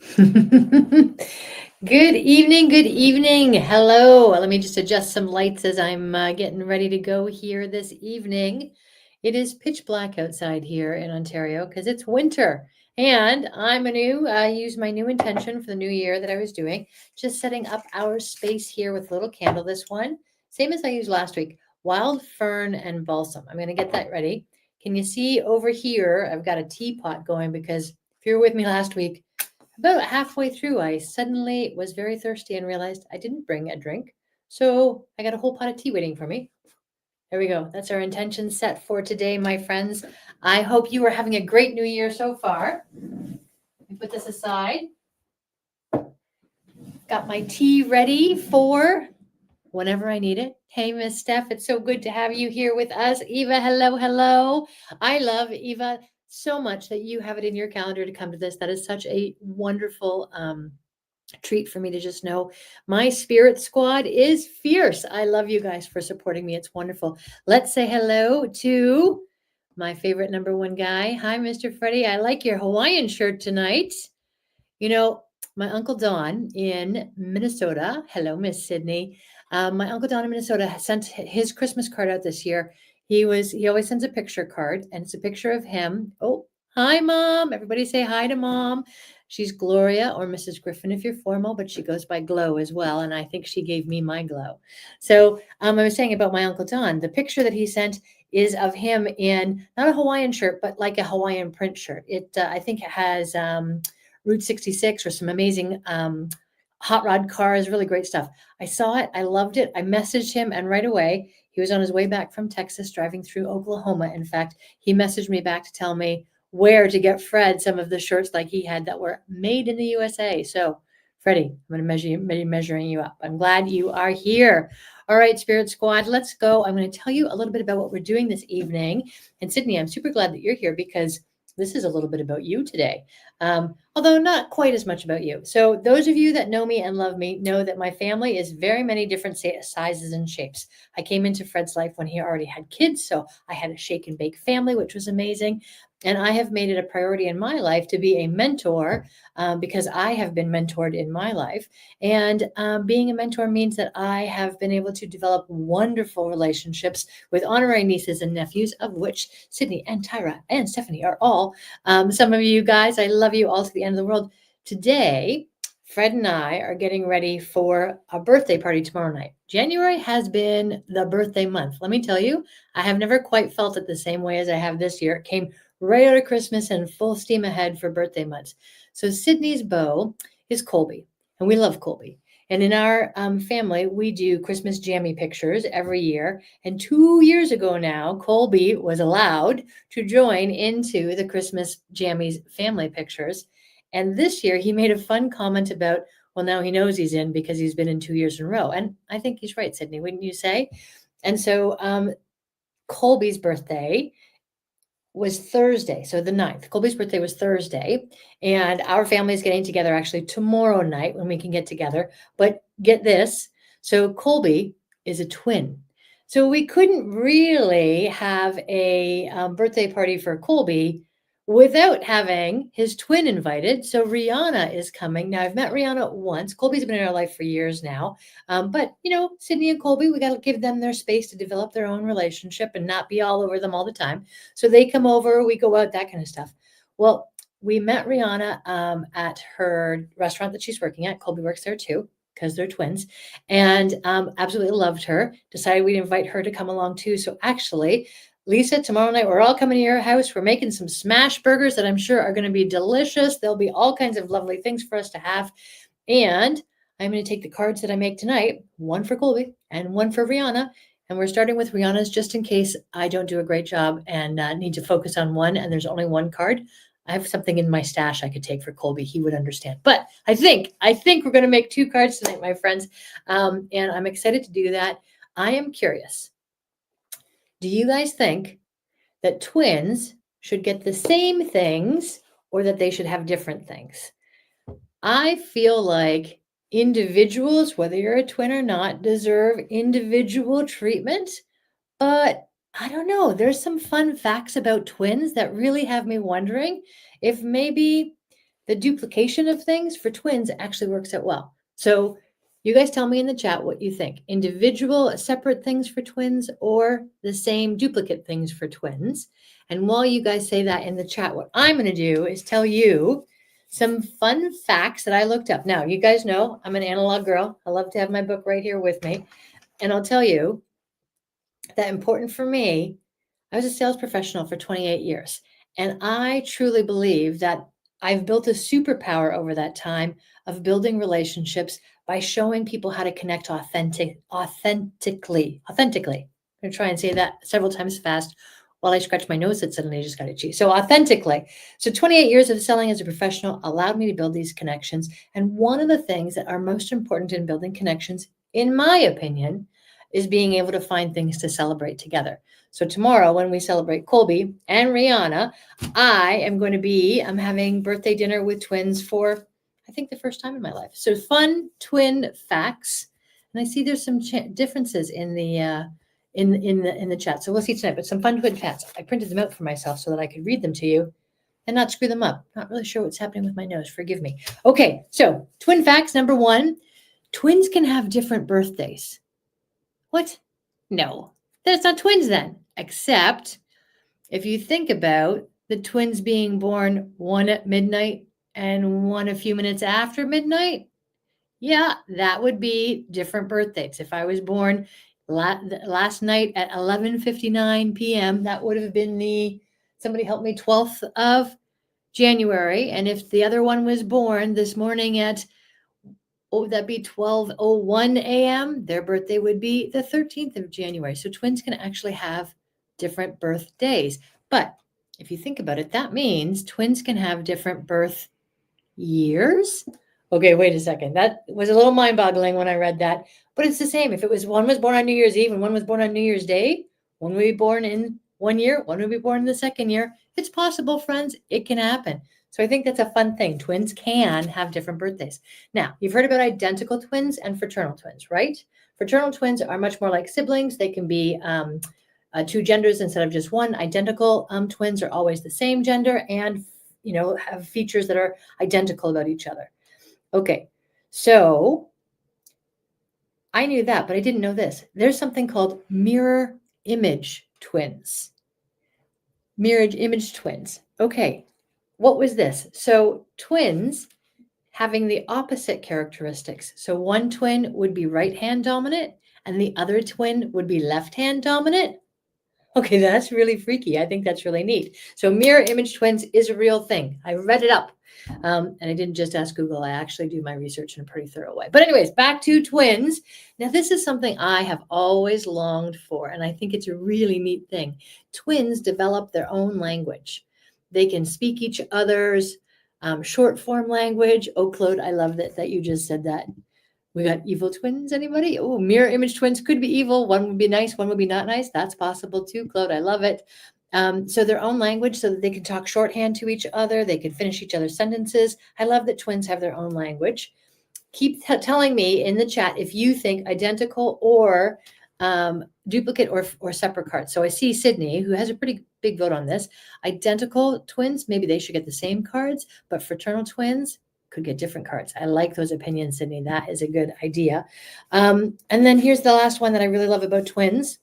Good evening, good evening. Hello. Let me just adjust some lights as I'm getting ready to go here this evening. It is pitch black outside here in Ontario because it's winter. And I'm going to use my new intention for the new year that I was doing, just setting up our space here with a little candle. This one, same as I used last week, wild fern and balsam. I'm going to get that ready. Can you see over here? I've got a teapot going because if you were with me last week, about halfway through, I suddenly was very thirsty and realized I didn't bring a drink. So I got a whole pot of tea waiting for me. There we go. That's our intention set for today, my friends. I hope you are having a great new year so far. Let me put this aside. Got my tea ready for whenever I need it. Hey, Miss Steph, it's so good to have you here with us. Eva, hello, hello. I love Eva so much that you have it in your calendar to come to this. That is such a wonderful treat for me to just know my spirit squad is fierce. I love you guys for supporting me. It's wonderful. Let's say hello to my favorite number one guy. Hi, Mr. Freddie. I like your Hawaiian shirt tonight. You know, my Uncle Don in Minnesota. Hello, Miss Sydney. My Uncle Don in Minnesota sent his Christmas card out this year. He always sends a picture card, and it's a picture of him. Oh, hi, Mom. Everybody say hi to Mom. She's Gloria or Mrs. Griffin if you're formal, but she goes by Glow as well. And I think she gave me my glow. So I was saying about my Uncle Don, the picture that he sent is of him in not a Hawaiian shirt, but like a Hawaiian print shirt. I think it has Route 66 or some amazing hot rod cars, really great stuff. I saw it, I loved it. I messaged him, and right away, he was on his way back from Texas, driving through Oklahoma. In fact, he messaged me back to tell me where to get Fred some of the shirts like he had that were made in the USA. So, Freddie, I'm going to be measuring you up. I'm glad you are here. All right, Spirit Squad, let's go. I'm going to tell you a little bit about what we're doing this evening. And Sydney, I'm super glad that you're here because this is a little bit about you today. Although not quite as much about you. So, those of you that know me and love me know that my family is very many different sizes and shapes. I came into Fred's life when he already had kids, so I had a shake and bake family, which was amazing. And I have made it a priority in my life to be a mentor because I have been mentored in my life. And being a mentor means that I have been able to develop wonderful relationships with honorary nieces and nephews, of which Sydney and Tyra and Stephanie are all. Some of you guys, I love you all to the end of the world. Today, Fred and I are getting ready for a birthday party tomorrow night. January has been the birthday month. Let me tell you, I have never quite felt it the same way as I have this year. It came right out of Christmas and full steam ahead for birthday months. So Sydney's beau is Colby, and we love Colby. And in our family, we do Christmas jammy pictures every year. And 2 years ago now, Colby was allowed to join into the Christmas jammies family pictures. And this year, he made a fun comment about, well, now he knows he's in because he's been in 2 years in a row. And I think he's right, Sydney, wouldn't you say? And so Colby's birthday was Thursday, so the 9th. Colby's birthday was Thursday, and our family is getting together actually tomorrow night when we can get together. But get this, so Colby is a twin. So we couldn't really have a birthday party for Colby without having his twin invited. So Rihanna is coming. Now, I've met Rihanna once. Colby's been in our life for years now. But, Sydney and Colby, we got to give them their space to develop their own relationship and not be all over them all the time. So they come over, we go out, that kind of stuff. Well, we met Rihanna at her restaurant that she's working at. Colby works there too because they're twins, and absolutely loved her. Decided we'd invite her to come along too. So actually, Lisa, tomorrow night we're all coming to your house. We're making some smash burgers that I'm sure are going to be delicious. There'll be all kinds of lovely things for us to have. And I'm going to take the cards that I make tonight, one for Colby and one for Rihanna. And we're starting with Rihanna's just in case I don't do a great job and need to focus on one and there's only one card. I have something in my stash I could take for Colby. He would understand. But I think we're going to make two cards tonight, my friends. And I'm excited to do that. I am curious. Do you guys think that twins should get the same things or that they should have different things? I feel like individuals, whether you're a twin or not, deserve individual treatment. But I don't know. There's some fun facts about twins that really have me wondering if maybe the duplication of things for twins actually works out well. So you guys tell me in the chat what you think. Individual, separate things for twins or the same duplicate things for twins. And while you guys say that in the chat, what I'm going to do is tell you some fun facts that I looked up. Now, you guys know I'm an analog girl. I love to have my book right here with me. And I'll tell you that important for me, I was a sales professional for 28 years. And I truly believe that I've built a superpower over that time of building relationships by showing people how to connect authentically. I'm going to try and say that several times fast while I scratch my nose that suddenly just got itchy. So authentically. So 28 years of selling as a professional allowed me to build these connections. And one of the things that are most important in building connections, in my opinion, is being able to find things to celebrate together. So tomorrow when we celebrate Colby and Rihanna, I'm having birthday dinner with twins for, I think, the first time in my life. So fun twin facts. And I see there's some differences in the in the chat. So we'll see tonight, but some fun twin facts. I printed them out for myself so that I could read them to you and not screw them up. Not really sure what's happening with my nose. Forgive me. Okay, so twin facts number 1, twins can have different birthdays. What? No, that's not twins then, except if you think about the twins being born one at midnight and one a few minutes after midnight. Yeah, that would be different birthdays. If I was born last night at 11:59 p.m., that would have been somebody help me, 12th of January. And if the other one was born this morning at, what would that be, 12:01 a.m., their birthday would be the 13th of January. So twins can actually have different birthdays. But if you think about it, that means twins can have different birth years. Okay, wait a second. That was a little mind-boggling when I read that. But it's the same. If it was one was born on New Year's Eve and one was born on New Year's Day, one would be born in one year, one would be born in the second year. It's possible, friends. It can happen. So I think that's a fun thing. Twins can have different birthdays. Now, you've heard about identical twins and fraternal twins, right? Fraternal twins are much more like siblings. They can be 2 genders instead of just one. Identical twins are always the same gender and have features that are identical about each other. Okay, so I knew that, but I didn't know this. There's something called mirror image twins. Mirror image twins. Okay, what was this? So twins having the opposite characteristics. So one twin would be right hand dominant and the other twin would be left hand dominant. Okay, that's really freaky. I think that's really neat. So mirror image twins is a real thing. I read it up. And I didn't just ask Google. I actually do my research in a pretty thorough way. But anyways, back to twins. Now, this is something I have always longed for, and I think it's a really neat thing. Twins develop their own language. They can speak each other's short form language. Oh, Claude, I love that you just said that. We got evil twins, anybody? Oh, mirror image twins could be evil. One would be nice, one would be not nice. That's possible too, Claude. I love it. So their own language so that they can talk shorthand to each other. They can finish each other's sentences. I love that twins have their own language. Keep telling me in the chat if you think identical or duplicate or separate cards. So I see Sydney, who has a pretty big vote on this. Identical twins, maybe they should get the same cards, but fraternal twins could get different cards. I like those opinions, Sydney. That is a good idea. And then here's the last one that I really love about twins.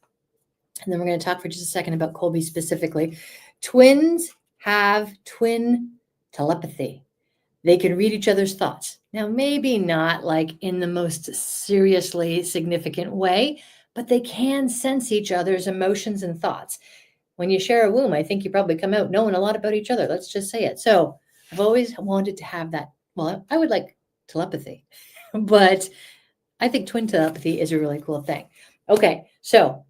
And then we're going to talk for just a second about Colby specifically. Twins have twin telepathy. They can read each other's thoughts. Now, maybe not like in the most seriously significant way, but they can sense each other's emotions and thoughts. When you share a womb, I think you probably come out knowing a lot about each other. Let's just say it. So I've always wanted to have that. Well, I would like telepathy, but I think twin telepathy is a really cool thing. Okay, so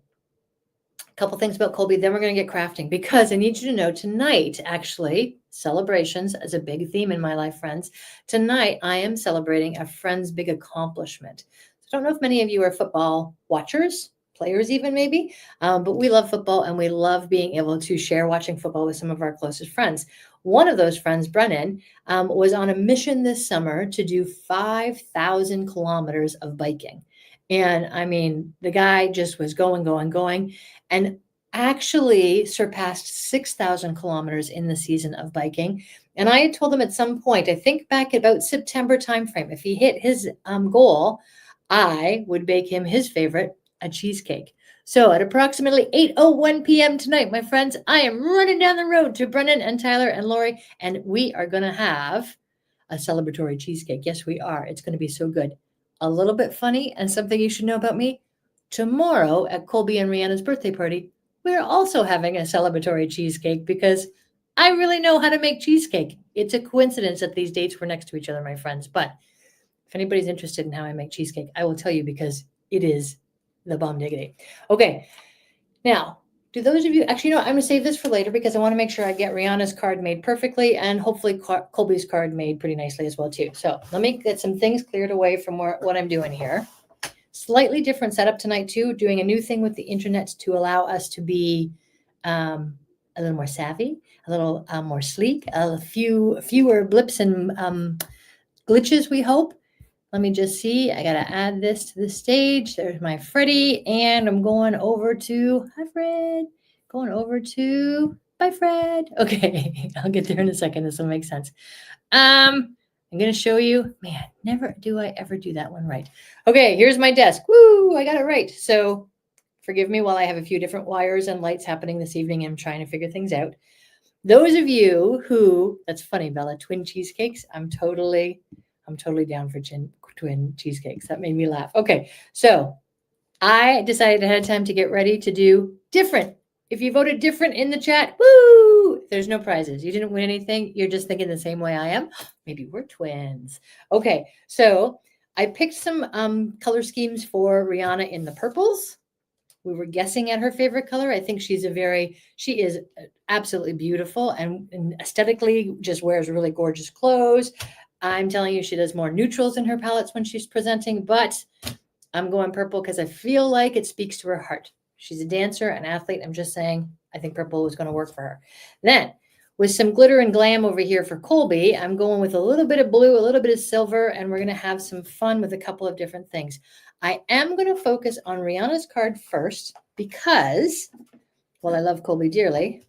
a couple things about Colby, then we're going to get crafting, because I need you to know tonight, actually, celebrations is a big theme in my life, friends. Tonight, I am celebrating a friend's big accomplishment. I don't know if many of you are football watchers, players even maybe, but we love football and we love being able to share watching football with some of our closest friends. One of those friends, Brennan, was on a mission this summer to do 5,000 kilometers of biking. And I mean, the guy just was going. And actually surpassed 6,000 kilometers in the season of biking. And I had told him at some point, I think back about September timeframe, if he hit his goal, I would bake him his favorite, a cheesecake. So at approximately 8:01 p.m. tonight, my friends, I am running down the road to Brennan and Tyler and Lori, and we are going to have a celebratory cheesecake. Yes, we are. It's going to be so good. A little bit funny and something you should know about me. Tomorrow at Colby and Rihanna's birthday party, we're also having a celebratory cheesecake because I really know how to make cheesecake. It's a coincidence that these dates were next to each other, my friends. But if anybody's interested in how I make cheesecake, I will tell you because it is the bomb diggity. Okay, now, do those of you, actually, I'm going to save this for later because I want to make sure I get Rihanna's card made perfectly and hopefully Colby's card made pretty nicely as well too. So let me get some things cleared away from what I'm doing here. Slightly different setup tonight too, doing a new thing with the internet to allow us to be a little more savvy, a little more sleek, fewer blips and glitches, we hope. Let me just see. I got to add this to the stage. There's my Freddie. And I'm going over to, hi, Fred. Going over to, bye, Fred. Okay, I'll get there in a second. This will make sense. I'm going to show you, man, never do I ever do that one right. Okay, here's my desk. Woo, I got it right. So forgive me while I have a few different wires and lights happening this evening. I'm trying to figure things out. Those of you who, that's funny, Bella, twin cheesecakes, I'm totally down for twin cheesecakes. That made me laugh. Okay, so I decided ahead of time to get ready to do different. If you voted different in the chat, woo, there's no prizes. You didn't win anything. You're just thinking the same way I am. Maybe we're twins. Okay, so I picked some color schemes for Rihanna in the purples. We were guessing at her favorite color. I think she is absolutely beautiful and aesthetically just wears really gorgeous clothes. I'm telling you, she does more neutrals in her palettes when she's presenting, but I'm going purple because I feel like it speaks to her heart. She's a dancer, an athlete. I'm just saying, I think purple is going to work for her. Then, with some glitter and glam over here for Colby, I'm going with a little bit of blue, a little bit of silver, and we're going to have some fun with a couple of different things. I am going to focus on Rihanna's card first because, while I love Colby dearly,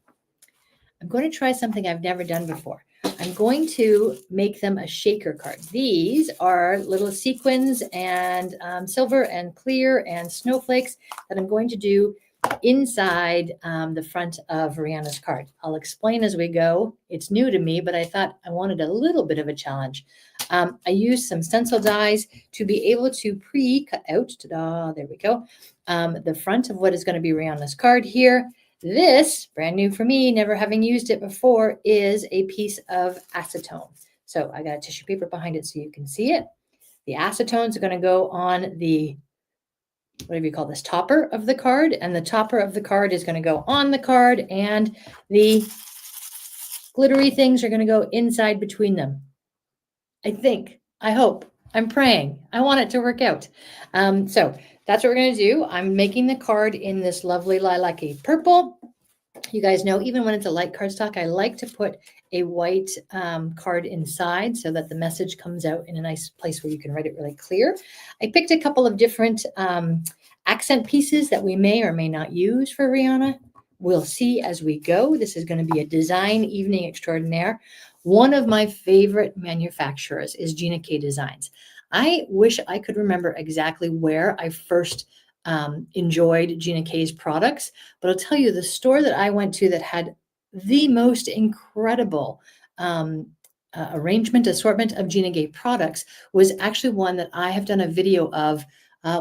I'm going to try something I've never done before. I'm going to make them a shaker card. These are little sequins and silver and clear and snowflakes that I'm going to do inside the front of Rihanna's card. I'll explain as we go. It's new to me, but I thought I wanted a little bit of a challenge. I used some stencil dies to be able to pre-cut out, ta-da, there we go, the front of what is going to be Rihanna's card here. This, brand new for me, never having used it before, is a piece of acetone. So I got a tissue paper behind it so you can see it. The acetones are going to go on the, whatever you call this, topper of the card, and the topper of the card is going to go on the card, and the glittery things are going to go inside between them. I think, I hope, I'm praying. I want it to work out. So that's what we're going to do. I'm making the card in this lovely lilac-y purple. You guys know, even when it's a light cardstock, I like to put a white card inside so that the message comes out in a nice place where you can write it really clear. I picked a couple of different accent pieces that we may or may not use for Rihanna. We'll see as we go. This is going to be a design evening extraordinaire. One of my favorite manufacturers is Gina K Designs. I wish I could remember exactly where I first enjoyed Gina K's products, but I'll tell you, the store that I went to that had the most incredible assortment of Gina K products was actually one that I have done a video of.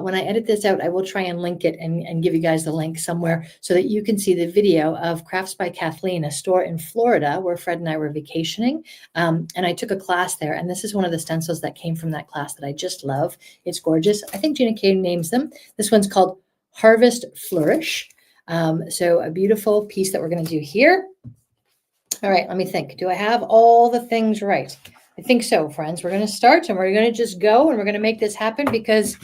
When I edit this out, I will try and link it and give you guys the link somewhere so that you can see the video of Crafts by Kathleen, a store in Florida where Fred and I were vacationing. And I took a class there. And this is one of the stencils that came from that class that I just love. It's gorgeous. I think Gina K names them. This one's called Harvest Flourish. So a beautiful piece that we're going to do here. All right, let me think. Do I have all the things right? I think so, friends. We're going to start and we're going to just go and we're going to make this happen because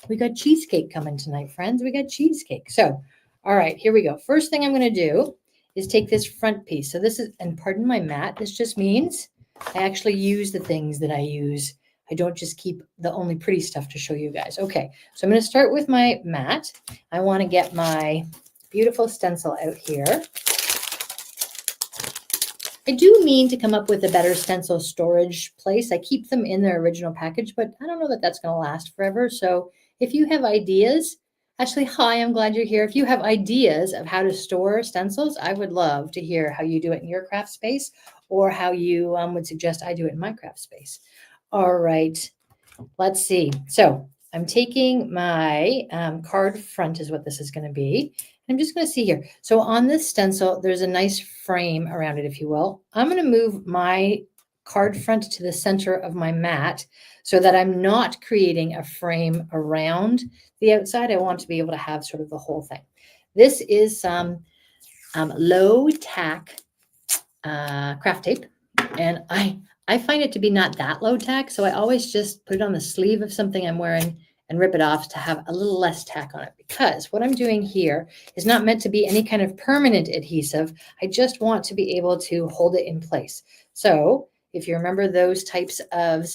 we got cheesecake coming tonight, friends. We got cheesecake. So, all right, here we go. First thing I'm going to do is take this front piece. So this is, and pardon my mat, this just means I actually use the things that I use. I don't just keep the only pretty stuff to show you guys. Okay, so I'm going to start with my mat. I want to get my beautiful stencil out here. I do mean to come up with a better stencil storage place. I keep them in their original package, but I don't know that that's going to last forever. So if you have ideas, actually, hi, I'm glad you're here. If you have ideas of how to store stencils, I would love to hear how you do it in your craft space or how you would suggest I do it in my craft space. All right, let's see. So I'm taking my card front is what this is going to be. I'm just going to see here. So on this stencil, there's a nice frame around it, if you will. I'm going to move my card front to the center of my mat so that I'm not creating a frame around the outside. I want to be able to have sort of the whole thing. This is some low tack craft tape, and I find it to be not that low tack, so I always just put it on the sleeve of something I'm wearing and rip it off to have a little less tack on it, because what I'm doing here is not meant to be any kind of permanent adhesive. I just want to be able to hold it in place. So if you remember those types of,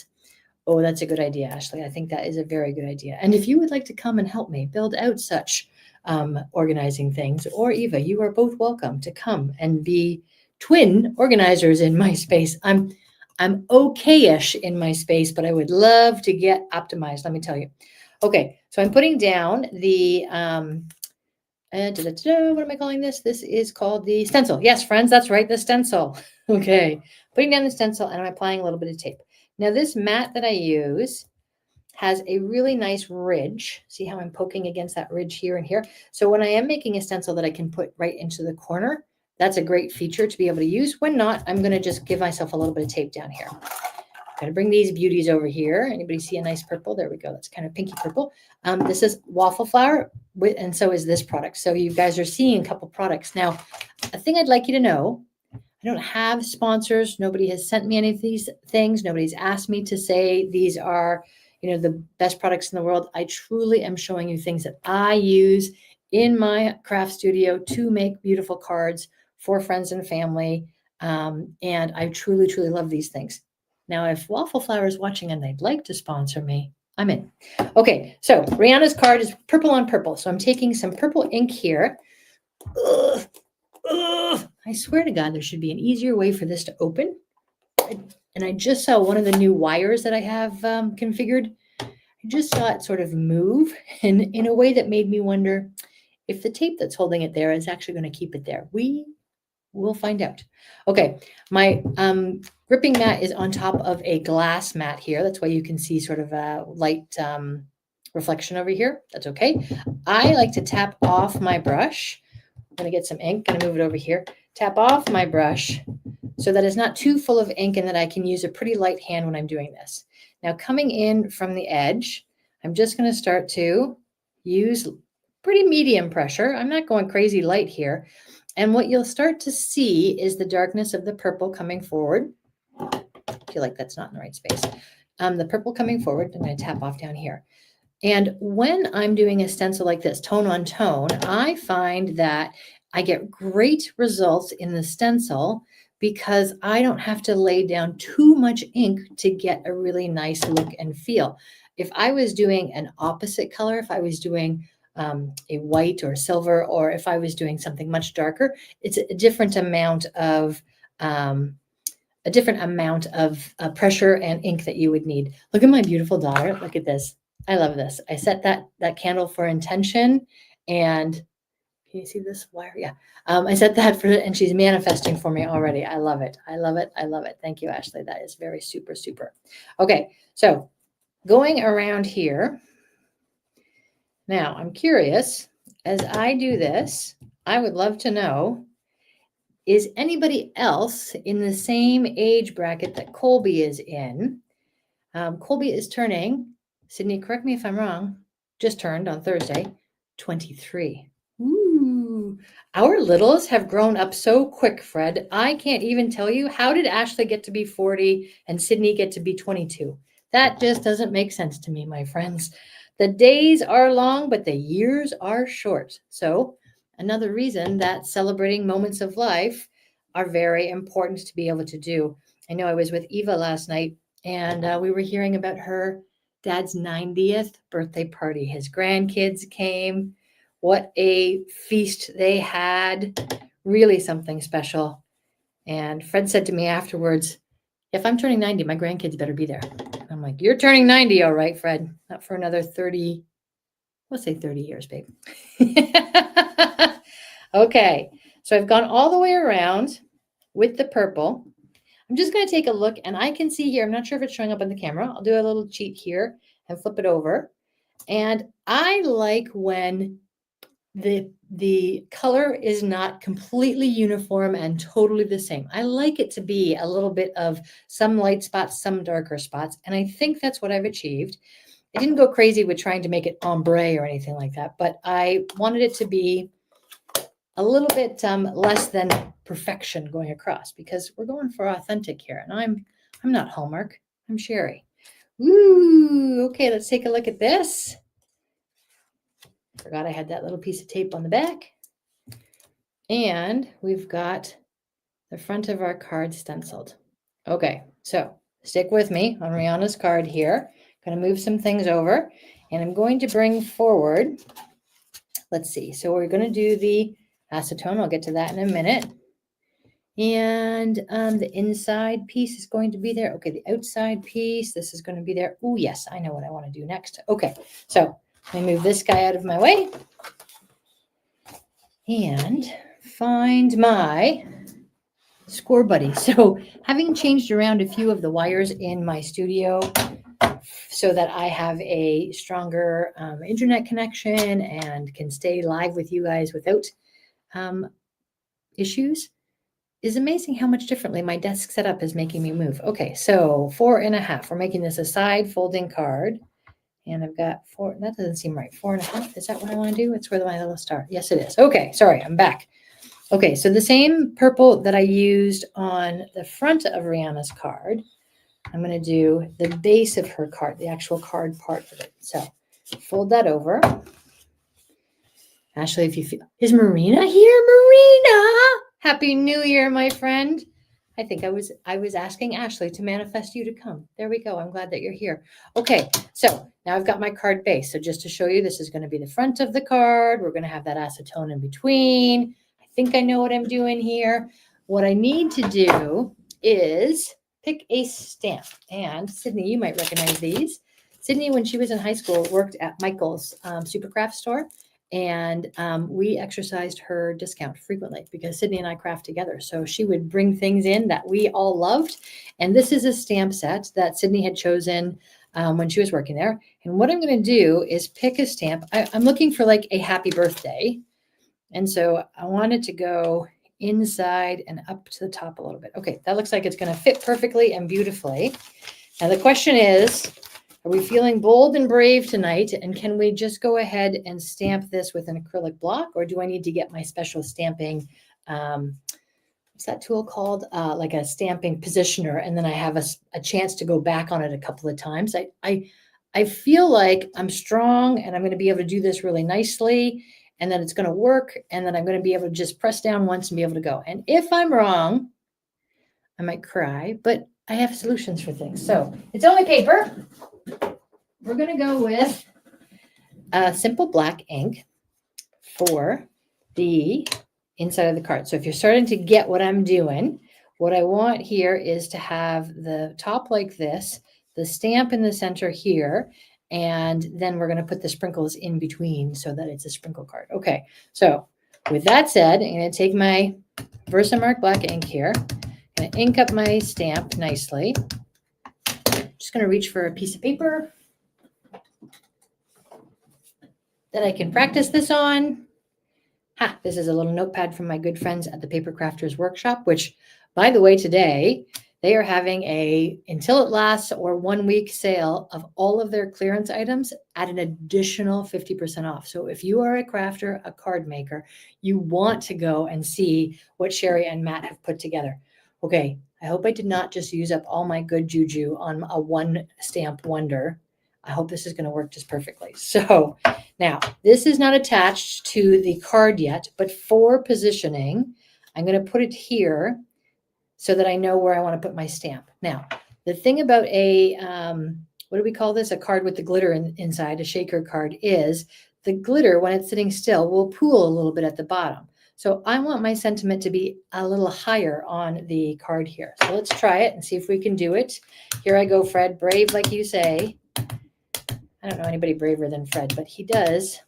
oh, that's a good idea, Ashley. I think that is a very good idea. And if you would like to come and help me build out such organizing things, or Eva, you are both welcome to come and be twin organizers in my space. I'm okay-ish in my space, but I would love to get optimized, let me tell you. Okay, so I'm putting down the, what am I calling this? This is called the stencil. Yes, friends, that's right, the stencil. Okay, putting down the stencil and I'm applying a little bit of tape. Now this mat that I use has a really nice ridge. See how I'm poking against that ridge here and here? So when I am making a stencil that I can put right into the corner, that's a great feature to be able to use. When not, I'm going to just give myself a little bit of tape down here. I'm going to bring these beauties over here. Anybody see a nice purple? There we go. That's kind of pinky purple. This is waffle flower, and so is this product. So you guys are seeing a couple products. Now, a thing I'd like you to know, I don't have sponsors. Nobody has sent me any of these things. Nobody's asked me to say these are, the best products in the world. I truly am showing you things that I use in my craft studio to make beautiful cards for friends and family. And I truly, truly love these things. Now, if Waffle Flower is watching and they'd like to sponsor me, I'm in. Okay, so Rihanna's card is purple on purple. So I'm taking some purple ink here. Ugh, I swear to God, there should be an easier way for this to open. And I just saw one of the new wires that I have configured. I just saw it sort of move in a way that made me wonder if the tape that's holding it there is actually going to keep it there. We will find out. Okay, my gripping mat is on top of a glass mat here. That's why you can see sort of a light reflection over here. That's okay. I like to tap off my brush. I'm going to get some ink. Going to move it over here. Tap off my brush so that it's not too full of ink and that I can use a pretty light hand when I'm doing this. Now, coming in from the edge, I'm just going to start to use pretty medium pressure. I'm not going crazy light here. And what you'll start to see is the darkness of the purple coming forward. I feel like that's not in the right space. The purple coming forward. I'm going to tap off down here. And when I'm doing a stencil like this, tone on tone, I find that I get great results in the stencil because I don't have to lay down too much ink to get a really nice look and feel. If I was doing an opposite color, if I was doing a white or silver, or if I was doing something much darker, it's a different amount of pressure and ink that you would need. Look at my beautiful daughter. Look at this. I love this. I set that candle for intention, and can you see this wire? Yeah. I set that for, and she's manifesting for me already. I love it. I love it. I love it. Thank you, Ashley. That is very super, super. Okay. So going around here. Now I'm curious, as I do this, I would love to know, is anybody else in the same age bracket that Colby is in? Colby is turning, Sydney, correct me if I'm wrong, just turned on Thursday, 23. Ooh, our littles have grown up so quick, Fred. I can't even tell you, how did Ashley get to be 40 and Sydney get to be 22? That just doesn't make sense to me, my friends. The days are long, but the years are short. So another reason that celebrating moments of life are very important to be able to do. I know I was with Eva last night, and we were hearing about her dad's 90th birthday party. His grandkids came. What a feast they had. Really something special. And Fred said to me afterwards, if I'm turning 90, my grandkids better be there. I'm like, you're turning 90, all right, Fred. Not for another 30, let's say 30 years, babe. Okay, so I've gone all the way around with the purple. I'm just going to take a look, and I can see here, I'm not sure if it's showing up on the camera. I'll do a little cheat here and flip it over. And I like when the color is not completely uniform and totally the same. I like it to be a little bit of some light spots, some darker spots, and I think that's what I've achieved. I didn't go crazy with trying to make it ombre or anything like that, but I wanted it to be a little bit less than perfection going across, because we're going for authentic here, and I'm not Hallmark. I'm Sherri. Woo! Okay, let's take a look at this. Forgot I had that little piece of tape on the back. And we've got the front of our card stenciled. Okay, so stick with me on Rihanna's card here. I'm going to move some things over, and I'm going to bring forward, let's see. So we're going to do the acetone. I'll get to that in a minute. And the inside piece is going to be there. Okay, the outside piece, this is going to be there. Oh, yes, I know what I want to do next. Okay, so let me move this guy out of my way and find my score buddy. So having changed around a few of the wires in my studio so that I have a stronger internet connection and can stay live with you guys without issues, is amazing how much differently my desk setup is making me move. Okay, so 4.5. We're making this a side folding card. And I've got 4. That doesn't seem right. 4.5. Is that what I want to do? It's where my little star. Yes, it is. Okay, sorry, I'm back. Okay, so the same purple that I used on the front of Rihanna's card, I'm going to do the base of her card, the actual card part of it. So fold that over. Ashley, if you feel, is Marina here? Marina! Happy New Year, my friend. I think I was asking Ashley to manifest you to come. There we go. I'm glad that you're here. Okay, so now I've got my card base. So just to show you, this is going to be the front of the card. We're going to have that acetone in between. I think I know what I'm doing here. What I need to do is pick a stamp. And Sydney, you might recognize these. Sydney, when she was in high school, worked at Michael's Supercraft store. And we exercised her discount frequently because Sydney and I craft together. So she would bring things in that we all loved. And this is a stamp set that Sydney had chosen when she was working there. And what I'm going to do is pick a stamp. I'm looking for like a happy birthday. And so I wanted to go inside and up to the top a little bit. Okay, that looks like it's going to fit perfectly and beautifully. Now the question is, are we feeling bold and brave tonight? And can we just go ahead and stamp this with an acrylic block? Or do I need to get my special stamping, what's that tool called? Like a stamping positioner. And then I have a chance to go back on it a couple of times. I feel like I'm strong and I'm going to be able to do this really nicely. And then it's going to work. And then I'm going to be able to just press down once and be able to go. And if I'm wrong, I might cry, but I have solutions for things. So it's only paper. We're going to go with a simple black ink for the inside of the card. So if you're starting to get what I'm doing, what I want here is to have the top like this, the stamp in the center here, and then we're going to put the sprinkles in between so that it's a sprinkle card. Okay, so with that said, I'm going to take my Versamark black ink here, going to ink up my stamp nicely. Just going to reach for a piece of paper that I can practice this on. This is a little notepad from my good friends at the Paper Crafters Workshop, which, by the way, today they are having a until it lasts or 1 week sale of all of their clearance items at an additional 50% off. So if you are a crafter, a card maker, you want to go and see what Sherri and Matt have put together. Okay, I hope I did not just use up all my good juju on a one stamp wonder. I hope this is going to work just perfectly. So now this is not attached to the card yet, but for positioning, I'm going to put it here so that I know where I want to put my stamp. Now, the thing about a, what do we call this? A card with the glitter inside, a shaker card, is the glitter, when it's sitting still, will pool a little bit at the bottom. So I want my sentiment to be a little higher on the card here. So let's try it and see if we can do it. Here I go, Fred, brave like you say. I don't know anybody braver than Fred, but he does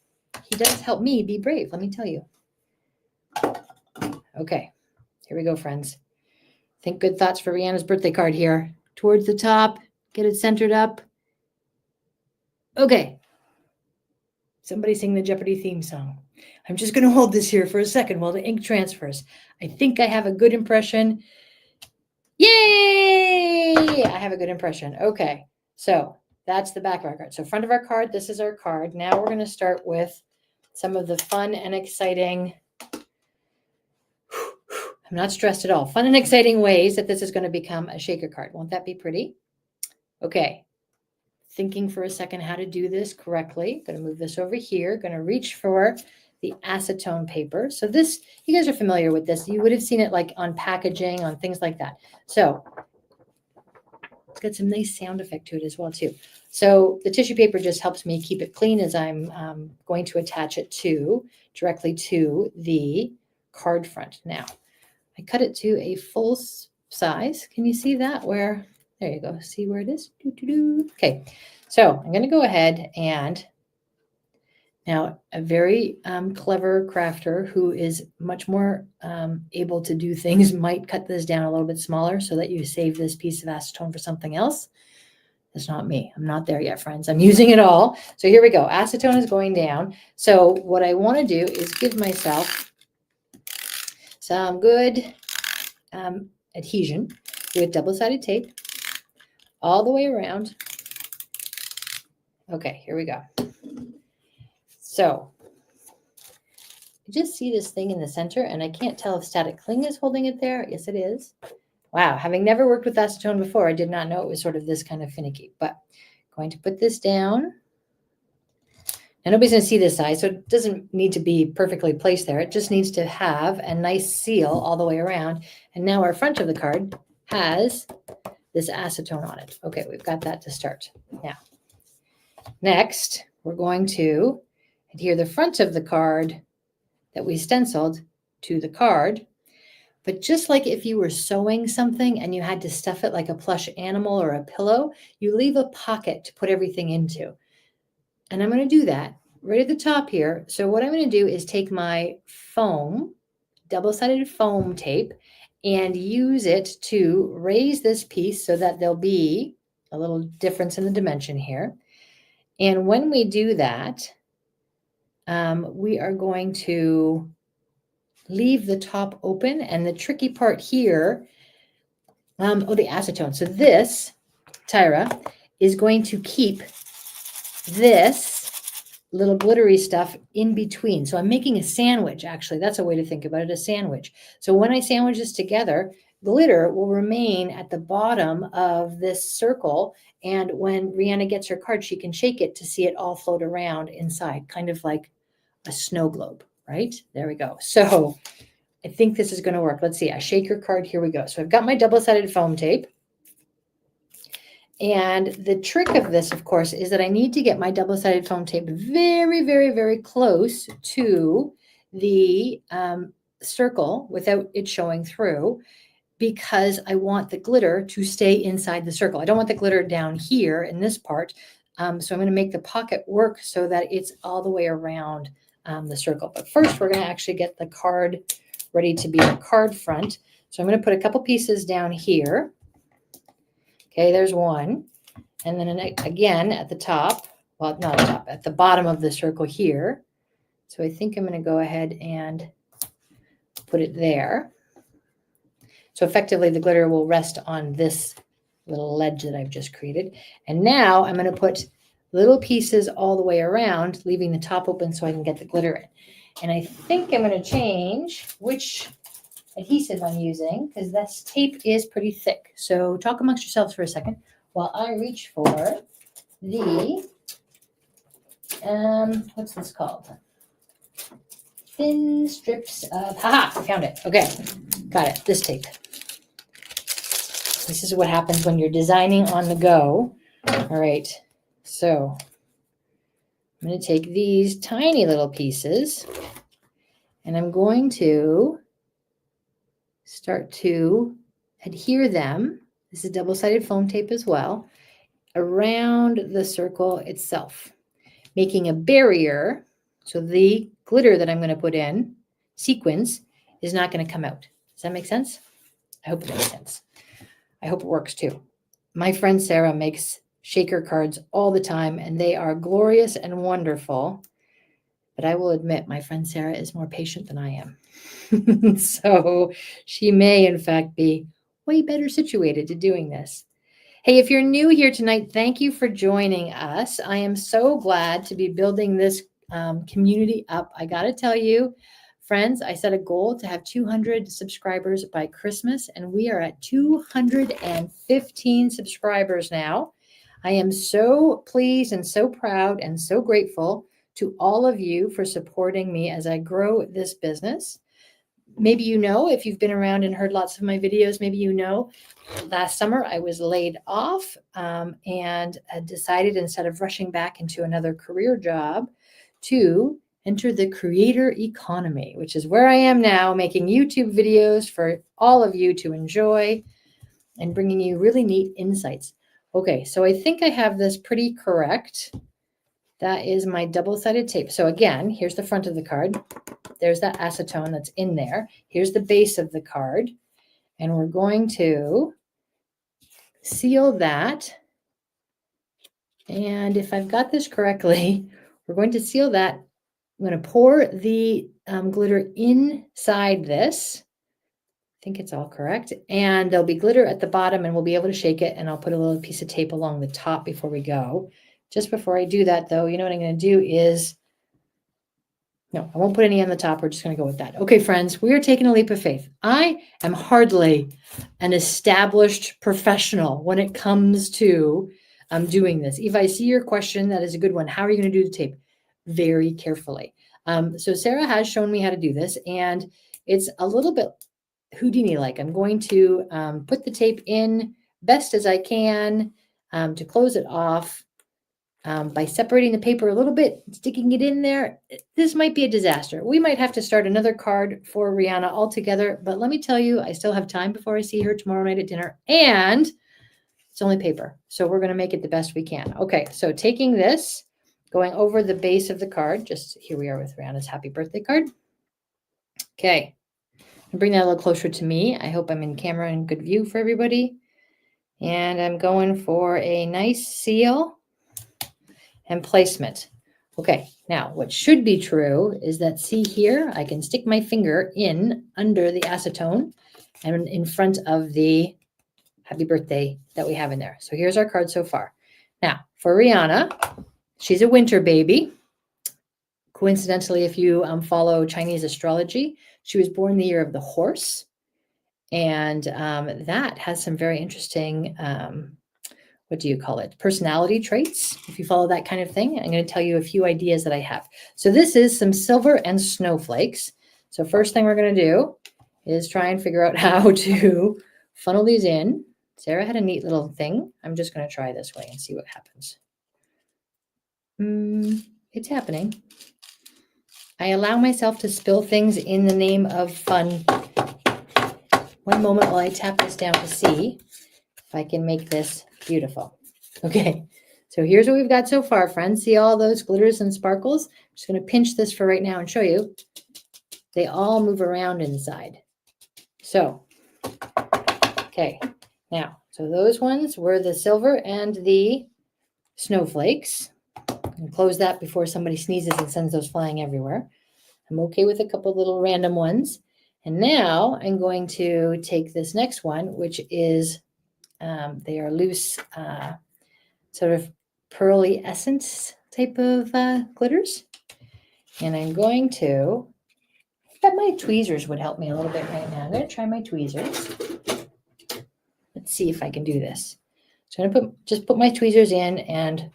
help me be brave, let me tell you. Okay, here we go, friends. Think good thoughts for Rihanna's birthday card here. Towards the top, get it centered up. Okay. Somebody sing the Jeopardy theme song. I'm just going to hold this here for a second while the ink transfers. I think I have a good impression. Yay! I have a good impression. Okay, so that's the back of our card. So front of our card, this is our card. Now we're going to start with some of the fun and exciting, I'm not stressed at all, fun and exciting ways that this is going to become a shaker card. Won't that be pretty? Okay. Thinking for a second how to do this correctly. Going to move this over here. Going to reach for the acetone paper. So this, you guys are familiar with this. You would have seen it like on packaging, on things like that. So it's got some nice sound effect to it as well too. So the tissue paper just helps me keep it clean as I'm going to attach it directly to the card front. Now, I cut it to a full size. Can you see that? Where? There you go. See where it is? Okay, so I'm going to go ahead and now a very clever crafter who is much more able to do things might cut this down a little bit smaller so that you save this piece of acetone for something else. That's not me. I'm not there yet, friends. I'm using it all. So here we go. Acetone is going down. So what I want to do is give myself some good adhesion with double-sided tape all the way around. Okay, here we go. So you just see this thing in the center, and I can't tell if static cling is holding it there. Yes, it is. Wow, having never worked with acetone before, I did not know it was sort of this kind of finicky, but I'm going to put this down. And nobody's going to see this side, so it doesn't need to be perfectly placed there. It just needs to have a nice seal all the way around. And now our front of the card has this acetone on it. Okay, we've got that to start. Now, next, we're going to adhere the front of the card that we stenciled to the card. But just like if you were sewing something and you had to stuff it like a plush animal or a pillow, you leave a pocket to put everything into. And I'm going to do that right at the top here. So what I'm going to do is take my foam, double-sided foam tape, and use it to raise this piece so that there'll be a little difference in the dimension here. And when we do that, we are going to leave the top open. And the tricky part here, the acetone. So this, Tyra, is going to keep this little glittery stuff in between. So I'm making a sandwich, actually. That's a way to think about it, a sandwich. So when I sandwich this together, glitter will remain at the bottom of this circle. And when Rihanna gets her card, she can shake it to see it all float around inside, kind of like a snow globe, right? There we go. So I think this is going to work. Let's see. I shake her card. Here we go. So I've got my double-sided foam tape. And the trick of this, of course, is that I need to get my double-sided foam tape very, very, very close to the circle without it showing through, because I want the glitter to stay inside the circle. I don't want the glitter down here in this part. So I'm going to make the pocket work so that it's all the way around the circle. But first, we're going to actually get the card ready to be the card front. So I'm going to put a couple pieces down here. Okay, there's one. And then again at the top, well, not the top, at the bottom of the circle here. So I think I'm going to go ahead and put it there. So effectively the glitter will rest on this little ledge that I've just created. And now I'm going to put little pieces all the way around, leaving the top open so I can get the glitter in. And I think I'm going to change which adhesive I'm using, because this tape is pretty thick. So talk amongst yourselves for a second while I reach for the, what's this called? Thin strips of, haha, I found it. Okay, got it, this tape. This is what happens when you're designing on the go. All right, so I'm going to take these tiny little pieces and I'm going to start to adhere them. This is double-sided foam tape as well, around the circle itself, making a barrier so the glitter that I'm going to put in, sequins, is not going to come out. Does that make sense? I hope it makes sense. I hope it works too. My friend Sarah makes shaker cards all the time, and they are glorious and wonderful. But I will admit, my friend Sarah is more patient than I am. So she may, in fact, be way better situated to doing this. Hey, if you're new here tonight, thank you for joining us. I am so glad to be building this community up. I got to tell you, friends, I set a goal to have 200 subscribers by Christmas, and we are at 215 subscribers now. I am so pleased and so proud and so grateful to all of you for supporting me as I grow this business. Maybe you know, if you've been around and heard lots of my videos, maybe you know, last summer I was laid off and decided, instead of rushing back into another career job, to enter the creator economy, which is where I am now, making YouTube videos for all of you to enjoy and bringing you really neat insights. Okay, so I think I have this pretty correct. That is my double-sided tape. So again, here's the front of the card. There's that acetone that's in there. Here's the base of the card. And we're going to seal that. And if I've got this correctly, we're going to seal that. I'm going to pour the glitter inside this. I think it's all correct. And there'll be glitter at the bottom, and we'll be able to shake it. And I'll put a little piece of tape along the top before we go. Just before I do that, though, you know what I'm going to do is, no, I won't put any on the top. We're just going to go with that. Okay, friends, we are taking a leap of faith. I am hardly an established professional when it comes to doing this. If I see your question, that is a good one. How are you going to do the tape? Very carefully. So Sarah has shown me how to do this, and it's a little bit Houdini-like. I'm going to put the tape in best as I can to close it off. By separating the paper a little bit, sticking it in there. This might be a disaster. We might have to start another card for Rihanna altogether, but let me tell you, I still have time before I see her tomorrow night at dinner, and it's only paper. So we're going to make it the best we can. Okay, so taking this, going over the base of the card, just here we are with Rihanna's happy birthday card. Okay, I'll bring that a little closer to me. I hope I'm in camera and good view for everybody. And I'm going for a nice seal and placement. Okay, now what should be true is that, see here, I can stick my finger in under the acetone and in front of the happy birthday that we have in there. So here's our card so far. Now for Rihanna, she's a winter baby. Coincidentally, if you follow Chinese astrology, she was born the year of the horse. And that has some very interesting what do you call it? Personality traits. If you follow that kind of thing, I'm going to tell you a few ideas that I have. So this is some silver and snowflakes. So first thing we're going to do is try and figure out how to funnel these in. Sarah had a neat little thing. I'm just going to try this way and see what happens. It's happening. I allow myself to spill things in the name of fun. One moment while I tap this down to see if I can make this beautiful. Okay, so here's what we've got so far, friends. See all those glitters and sparkles? I'm just going to pinch this for right now and show you. They all move around inside. So, okay, now, so those ones were the silver and the snowflakes. And close that before somebody sneezes and sends those flying everywhere. I'm okay with a couple little random ones. And now I'm going to take this next one, which is they are loose, sort of pearly essence type of glitters. And I'm going to, I bet my tweezers would help me a little bit right now. I'm going to try my tweezers. Let's see if I can do this. So I'm going to just put my tweezers in, and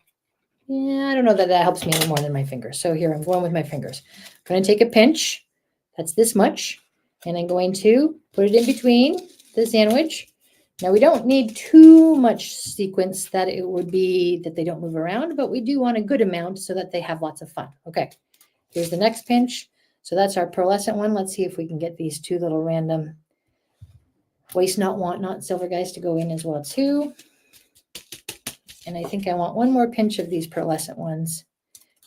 yeah, I don't know that helps me any more than my fingers. So here I'm going with my fingers. I'm going to take a pinch. That's this much. And I'm going to put it in between the sandwich. Now we don't need too much sequence that it would be that they don't move around, but we do want a good amount so that they have lots of fun. Okay, here's the next pinch. So that's our pearlescent one. Let's see if we can get these two little random waste not, want not silver guys to go in as well too. And I think I want one more pinch of these pearlescent ones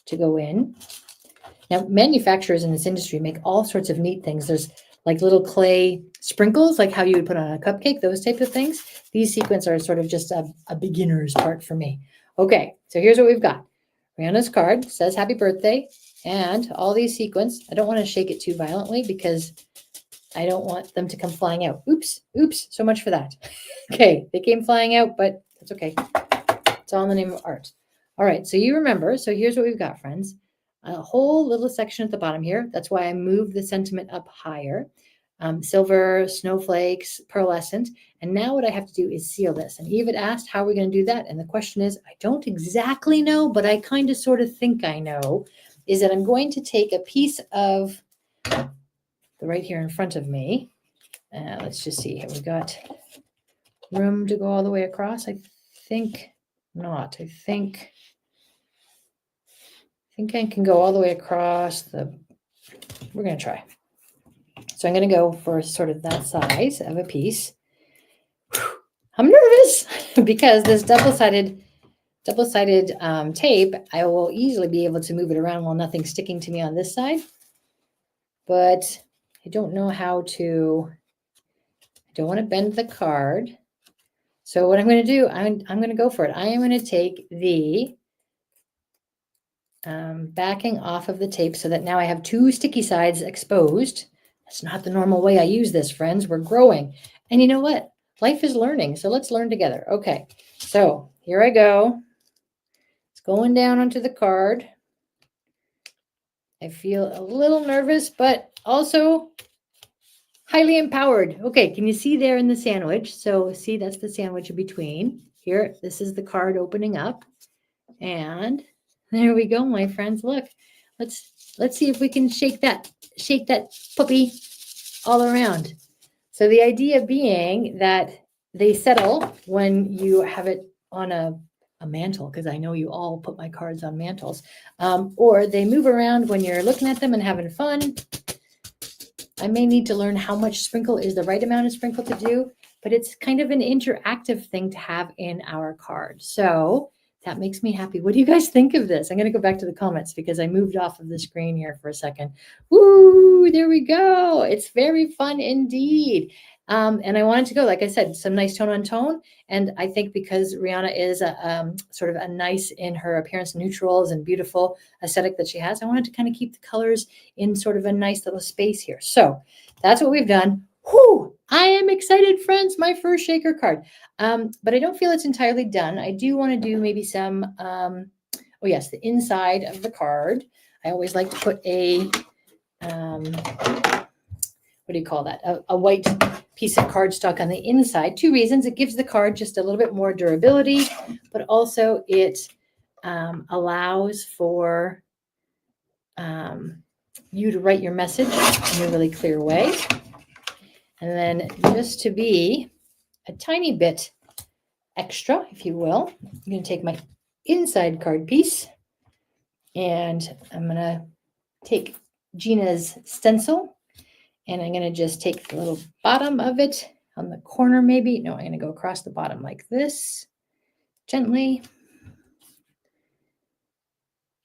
to go in. Now, manufacturers in this industry make all sorts of neat things. There's like little clay sprinkles, like how you would put on a cupcake, those type of things. These sequins are sort of just a beginner's part for me. Okay, so here's what we've got. Rihanna's card says happy birthday, and all these sequins. I don't want to shake it too violently because I don't want them to come flying out. Oops, so much for that. Okay, they came flying out, but that's okay. It's all in the name of art. All right, so you remember, so here's what we've got, friends. A whole little section at the bottom here. That's why I moved the sentiment up higher. Silver, snowflakes, pearlescent. And now what I have to do is seal this. And Eve had asked, how are we going to do that? And the question is, I don't exactly know, but I kind of sort of think I know, is that I'm going to take a piece of the right here in front of me. Let's just see here. We got room to go all the way across. I think not. I think I can go all the way across the, we're going to try. So I'm going to go for sort of that size of a piece. I'm nervous because this double-sided tape, I will easily be able to move it around while nothing's sticking to me on this side. But I don't know how to, I don't want to bend the card. So what I'm going to do, I'm going to go for it. I am going to take the backing off of the tape so that now I have two sticky sides exposed. That's not the normal way I use this, friends. We're growing. And you know what? Life is learning. So let's learn together. Okay. So here I go. It's going down onto the card. I feel a little nervous, but also highly empowered. Okay. Can you see there in the sandwich? So see, that's the sandwich in between. Here, this is the card opening up. And there we go, my friends. Look, let's see if we can shake that puppy all around. So the idea being that they settle when you have it on a mantle, because I know you all put my cards on mantles, or they move around when you're looking at them and having fun. I may need to learn how much sprinkle is the right amount of sprinkle to do, but it's kind of an interactive thing to have in our card. So that makes me happy. What do you guys think of this? I'm going to go back to the comments because I moved off of the screen here for a second. Woo, there we go. It's very fun indeed. And I wanted to go, like I said, some nice tone on tone. And I think because Rihanna is sort of a nice in her appearance, neutrals and beautiful aesthetic that she has, I wanted to kind of keep the colors in sort of a nice little space here. So that's what we've done. Whoo, I am excited, friends. My first shaker card. But I don't feel it's entirely done. I do want to do maybe some, oh yes, the inside of the card. I always like to put a, what do you call that? A white piece of cardstock on the inside. Two reasons. It gives the card just a little bit more durability, but also it allows for you to write your message in a really clear way. And then just to be a tiny bit extra, if you will, I'm going to take my inside card piece and I'm going to take Gina's stencil and I'm going to just take the little bottom of it on the corner maybe. No, I'm going to go across the bottom like this, gently.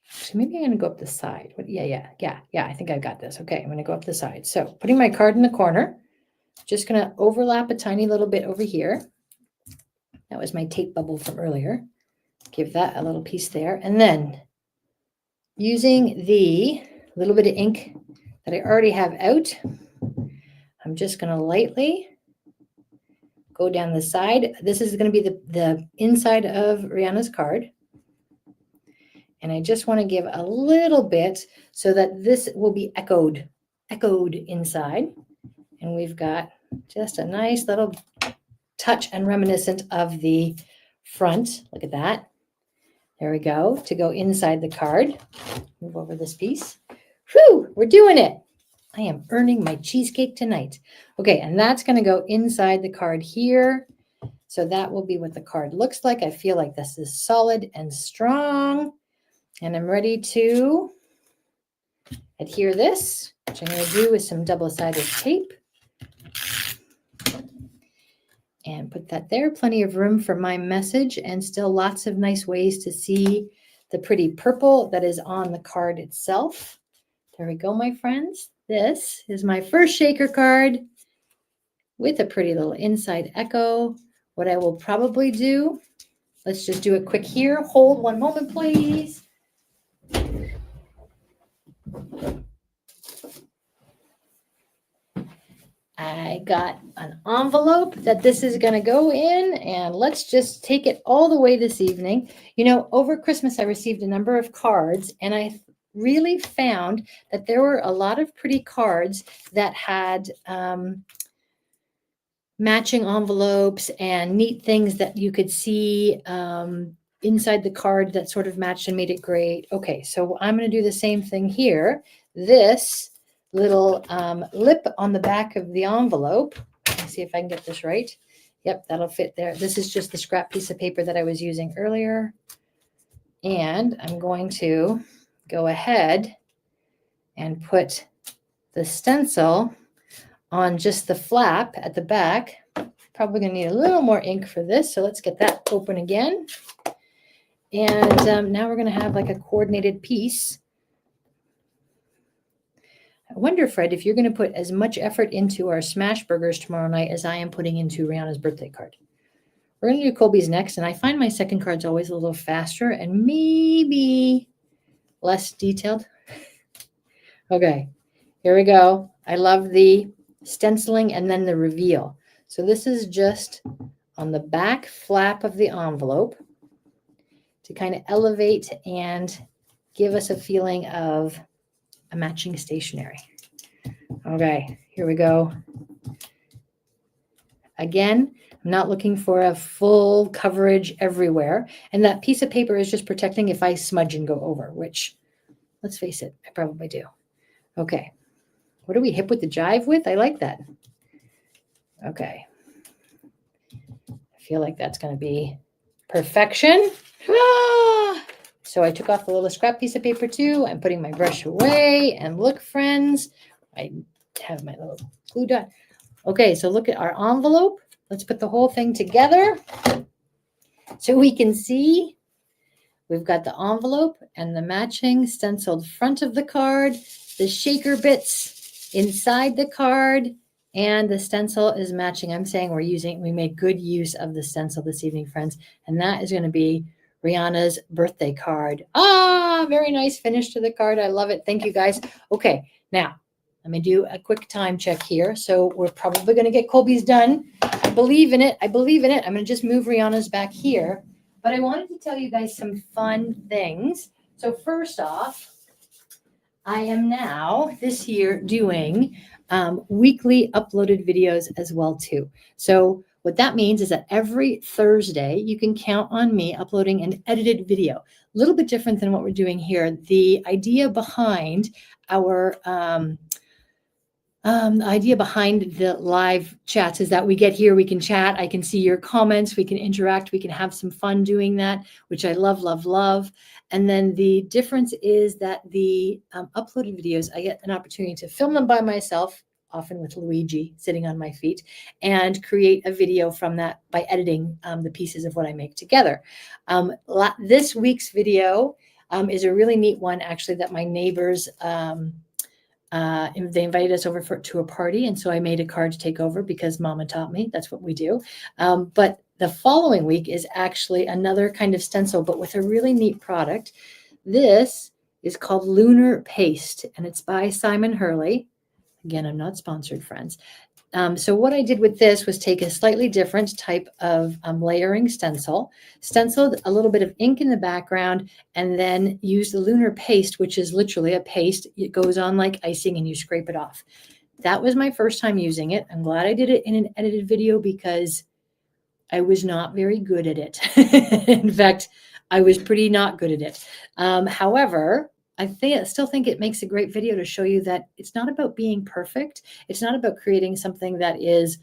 So maybe I'm going to go up the side. Yeah, I think I've got this. Okay, I'm going to go up the side. So putting my card in the corner, just going to overlap a tiny little bit over here. That was my tape bubble from earlier. Give that a little piece there. And then using the little bit of ink that I already have out, I'm just going to lightly go down the side. This is going to be the inside of Rihanna's card. And I just want to give a little bit so that this will be echoed inside. And we've got just a nice little touch and reminiscent of the front. Look at that. There we go. To go inside the card. Move over this piece. Whew, we're doing it. I am earning my cheesecake tonight. Okay, and that's going to go inside the card here. So that will be what the card looks like. I feel like this is solid and strong, and I'm ready to adhere this, which I'm going to do with some double-sided tape. And put that there. Plenty of room for my message and still lots of nice ways to see the pretty purple that is on the card itself. There we go, my friends. This is my first shaker card with a pretty little inside echo. What I will probably do, let's just do it quick here. Hold one moment, please. I got an envelope that this is going to go in, and let's just take it all the way this evening. You know, over Christmas, I received a number of cards, and I really found that there were a lot of pretty cards that had matching envelopes and neat things that you could see inside the card that sort of matched and made it great. Okay, so I'm going to do the same thing here. This little lip on the back of the envelope. Let's see if I can get this right. Yep, that'll fit there. This is just the scrap piece of paper that I was using earlier. And I'm going to go ahead and put the stencil on just the flap at the back. Probably going to need a little more ink for this, so let's get that open again. And now we're going to have like a coordinated piece. I wonder, Fred, if you're going to put as much effort into our smash burgers tomorrow night as I am putting into Rihanna's birthday card. We're going to do Colby's next, and I find my second card's always a little faster and maybe less detailed. Okay, here we go. I love the stenciling and then the reveal. So this is just on the back flap of the envelope to kind of elevate and give us a feeling of a matching stationery. Okay, here we go. Again, I'm not looking for a full coverage everywhere. And that piece of paper is just protecting if I smudge and go over, which, let's face it, I probably do. Okay. What are we hip with the jive with? I like that. Okay. I feel like that's going to be perfection. Ah! So I took off a little scrap piece of paper too. I'm putting my brush away, and look, friends, I have my little glue dot. Okay, so look at our envelope. Let's put the whole thing together so we can see. We've got the envelope and the matching stenciled front of the card, the shaker bits inside the card, and the stencil is matching. I'm saying we made good use of the stencil this evening, friends, and that is going to be Rihanna's birthday card. Ah, very nice finish to the card. I love it. Thank you, guys. Okay, now let me do a quick time check here. So we're probably going to get Colby's done. I believe in it. I believe in it. I'm going to just move Rihanna's back here. But I wanted to tell you guys some fun things. So first off, I am now this year doing weekly uploaded videos as well too. So what that means is that every Thursday you can count on me uploading an edited video. A little bit different than what we're doing here. The idea behind our idea behind the live chats is that we get here, we can chat, I can see your comments, we can interact, we can have some fun doing that, which I love, love, love. And then the difference is that the uploaded videos, I get an opportunity to film them by myself, often with Luigi sitting on my feet, and create a video from that by editing the pieces of what I make together. This week's video is a really neat one, actually, that my neighbors they invited us over to a party, and so I made a card to take over because Mama taught me. That's what we do. But the following week is actually another kind of stencil, but with a really neat product. This is called Lunar Paste, and it's by Simon Hurley. Again, I'm not sponsored, friends. So what I did with this was take a slightly different type of layering stenciled a little bit of ink in the background, and then use the lunar paste, which is literally a paste. It goes on like icing and you scrape it off. That was my first time using it. I'm glad I did it in an edited video because I was not very good at it. In fact, I was pretty not good at it. However, I still think it makes a great video to show you that it's not about being perfect. It's not about creating something that is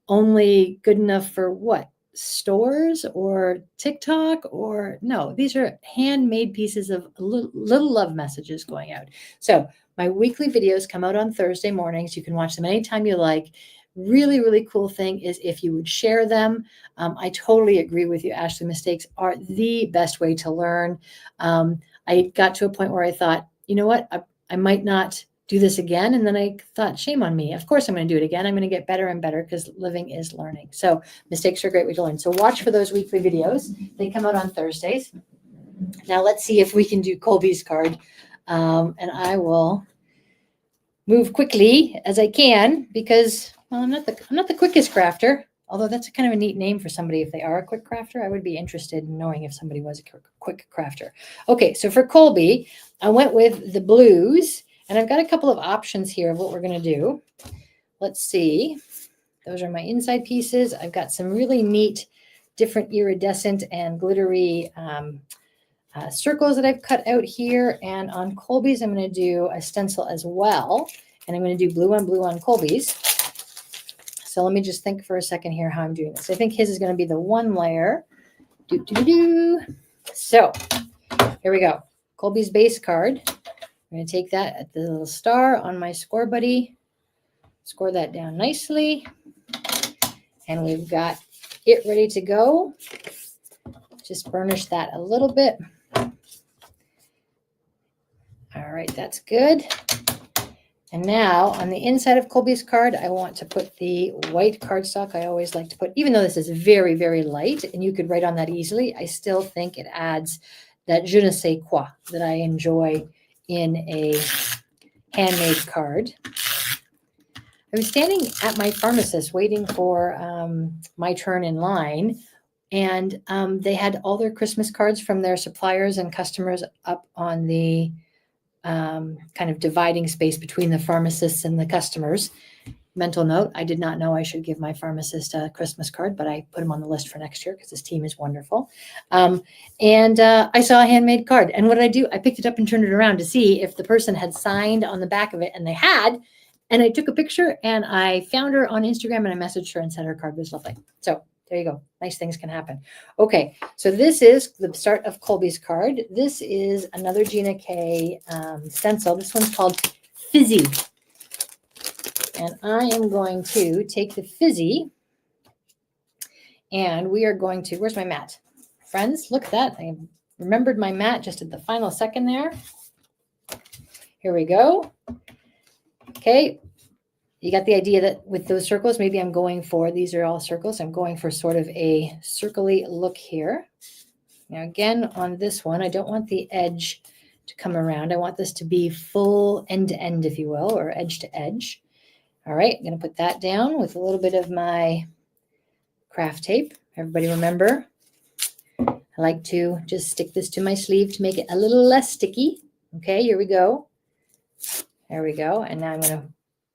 only good enough for what? stores or TikTok or no, these are handmade pieces of little love messages going out. So my weekly videos come out on Thursday mornings. You can watch them anytime you like. Really, really cool thing is if you would share them. I totally agree with you, Ashley. Mistakes are the best way to learn. I got to a point where I thought, you know what, I might not do this again. And then I thought, shame on me. Of course, I'm going to do it again. I'm going to get better and better because living is learning. So mistakes are a great way to learn. So watch for those weekly videos. They come out on Thursdays. Now let's see if we can do Colby's card. And I will move quickly as I can because, well, I'm not the quickest crafter, although that's kind of a neat name for somebody. If they are a quick crafter, I would be interested in knowing if somebody was a quick crafter. Okay, so for Colby, I went with the blues, and I've got a couple of options here of what we're going to do. Let's see. Those are my inside pieces. I've got some really neat, different iridescent and glittery circles that I've cut out here. And on Colby's, I'm going to do a stencil as well. And I'm going to do blue on Colby's. So let me just think for a second here how I'm doing this. I think his is going to be the one layer. So here we go. Colby's base card. I'm going to take that at the little star on my score buddy. Score that down nicely. And we've got it ready to go. Just burnish that a little bit. All right, that's good. And now on the inside of Colby's card, I want to put the white cardstock. I always like to put, even though this is very, very light and you could write on that easily, I still think it adds that je ne sais quoi that I enjoy in a handmade card. I was standing at my pharmacist waiting for my turn in line, and they had all their Christmas cards from their suppliers and customers up on the kind of dividing space between the pharmacists and the customers. Mental note, I did not know I should give my pharmacist a Christmas card, but I put him on the list for next year because his team is wonderful. And I saw a handmade card. And what did I do? I picked it up and turned it around to see if the person had signed on the back of it, and they had. And I took a picture and I found her on Instagram and I messaged her and said her card was lovely. So there you go. Nice things can happen. Okay, so this is the start of Colby's card. This is another Gina K stencil. This one's called Fizzy. And I am going to take the Fizzy and we are going to, where's my mat? Friends, look at that. I remembered my mat just at the final second there. Here we go. Okay, you got the idea that with those circles, maybe I'm going for, these are all circles, I'm going for sort of a circle-y look here. Now again, on this one, I don't want the edge to come around. I want this to be full end to end, if you will, or edge to edge. All right, I'm going to put that down with a little bit of my craft tape. Everybody remember, I like to just stick this to my sleeve to make it a little less sticky. Okay, here we go. There we go. And now I'm going to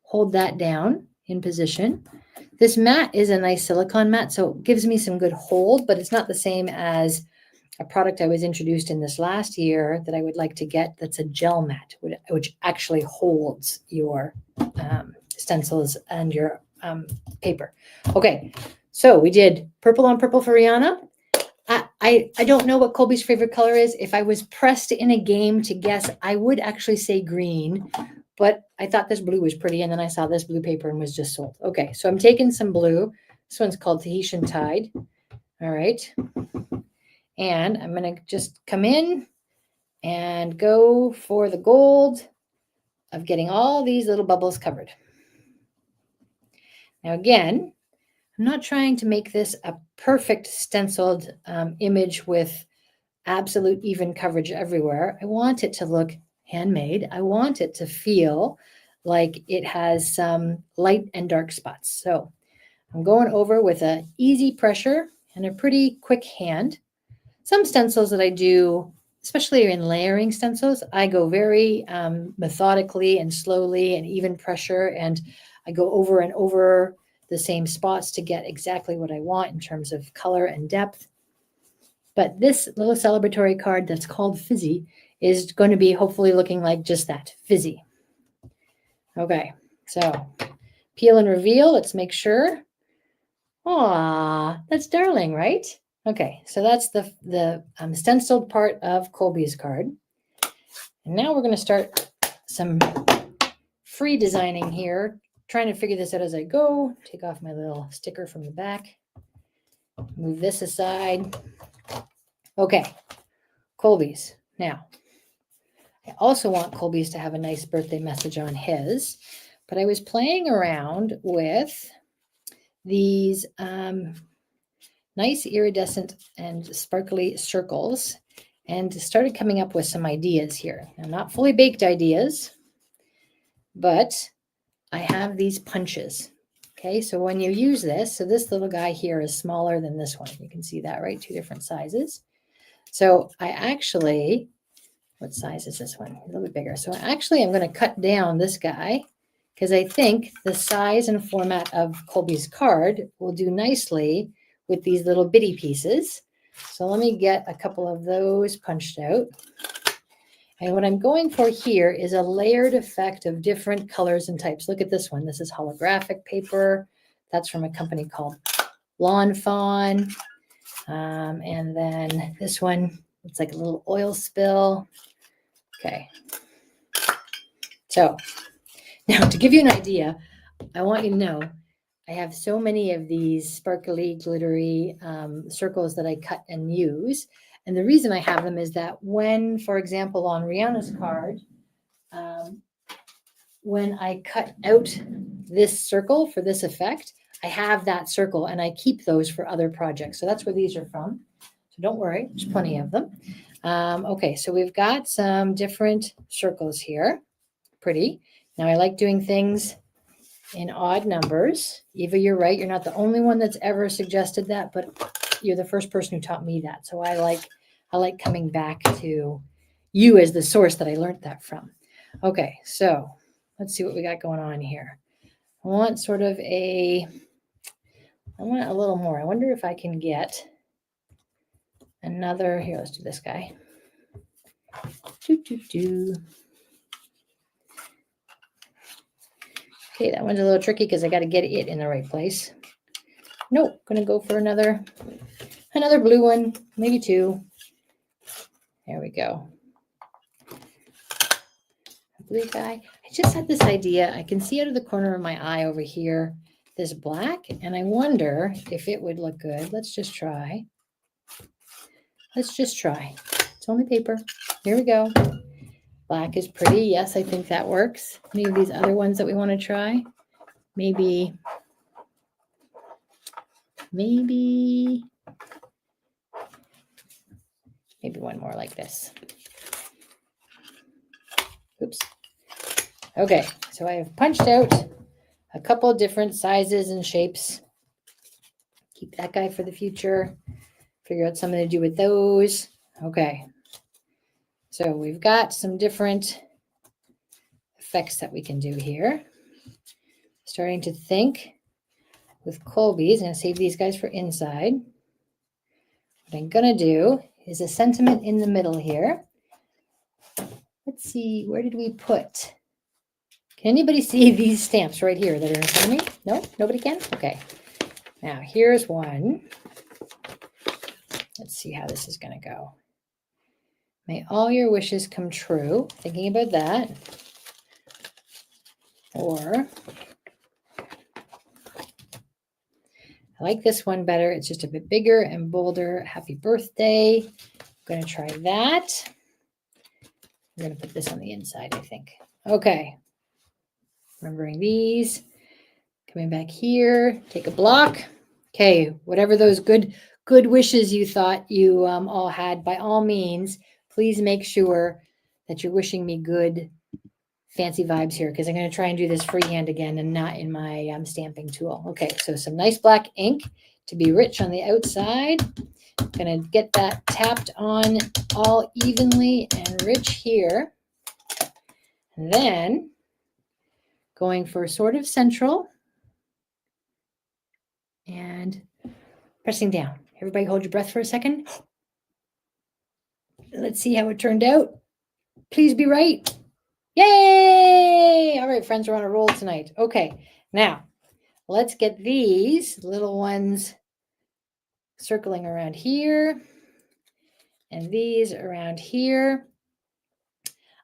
hold that down in position. This mat is a nice silicone mat, so it gives me some good hold, but it's not the same as a product I was introduced in this last year that I would like to get that's a gel mat, which actually holds your stencils and your paper. Okay, so we did purple on purple for Rihanna. I don't know what Colby's favorite color is. If I was pressed in a game to guess, I would actually say green, but I thought this blue was pretty, and then I saw this blue paper and was just sold. Okay, so I'm taking some blue. This one's called Tahitian Tide. All right. And I'm going to just come in and go for the gold of getting all these little bubbles covered. Now, again, I'm not trying to make this a perfect stenciled image with absolute even coverage everywhere. I want it to look handmade. I want it to feel like it has some light and dark spots. So I'm going over with an easy pressure and a pretty quick hand. Some stencils that I do, especially in layering stencils, I go very methodically and slowly and even pressure, and I go over and over the same spots to get exactly what I want in terms of color and depth. But this little celebratory card that's called Fizzy is going to be hopefully looking like just that, Fizzy. Okay, so peel and reveal. Let's make sure Aw, that's darling, right? Okay, so that's the stenciled part of Colby's card. And now we're going to start some free designing here, trying to figure this out as I go. Take off my little sticker from the back. Move this aside. Okay, Colby's. Now, I also want Colby's to have a nice birthday message on his, but I was playing around with these nice iridescent and sparkly circles and started coming up with some ideas here. Now, not fully baked ideas, but I have these punches. Okay, so when you use this, so this little guy here is smaller than this one. You can see that, right? Two different sizes. So I actually, what size is this one? A little bit bigger. So actually I'm going to cut down this guy because I think the size and format of Colby's card will do nicely with these little bitty pieces. So let me get a couple of those punched out. And what I'm going for here is a layered effect of different colors and types. Look at this one. This is holographic paper. That's from a company called Lawn Fawn. And then this one, it's like a little oil spill. Okay. So now to give you an idea, I want you to know I have so many of these sparkly, glittery circles that I cut and use. And the reason I have them is that when, for example, on Rihanna's card, when I cut out this circle for this effect, I have that circle and I keep those for other projects. So that's where these are from. So don't worry, there's plenty of them. Okay, so we've got some different circles here. Pretty. Now I like doing things in odd numbers. Eva, you're right. You're not the only one that's ever suggested that, but you're the first person who taught me that. So I like coming back to you as the source that I learned that from. Okay, so let's see what we got going on here. I want a little more. I wonder if I can get another, here, let's do this guy. Okay, that one's a little tricky because I got to get it in the right place. Nope, gonna go for another blue one, maybe two. There we go. Blue guy. I just had this idea. I can see out of the corner of my eye over here this black, and I wonder if it would look good. Let's just try. It's only paper. Here we go. Black is pretty. Yes, I think that works. Any of these other ones that we want to try? Maybe one more like this. Oops. Okay, so I have punched out a couple of different sizes and shapes. Keep that guy for the future. Figure out something to do with those. Okay. So we've got some different effects that we can do here. Starting to think with Colby's. I'm going to save these guys for inside. What I'm going to do is a sentiment in the middle here. Let's see, where did we put? Can anybody see these stamps right here that are in front of me? No? Nobody can? Okay. Now here's one. Let's see how this is going to go. May all your wishes come true. Thinking about that. Or I like this one better. It's just a bit bigger and bolder. Happy birthday. I'm going to try that. I'm going to put this on the inside, I think. Okay. Remembering these. Coming back here. Take a block. Okay. Whatever those good wishes you thought you all had, by all means, please make sure that you're wishing me good, fancy vibes here, because I'm going to try and do this freehand again and not in my stamping tool. Okay, so some nice black ink to be rich on the outside. I'm going to get that tapped on all evenly and rich here. And then going for sort of central and pressing down. Everybody hold your breath for a second. Let's see how it turned out. Please be right. Yay! All right, friends, we're on a roll tonight. Okay, now let's get these little ones circling around here and these around here.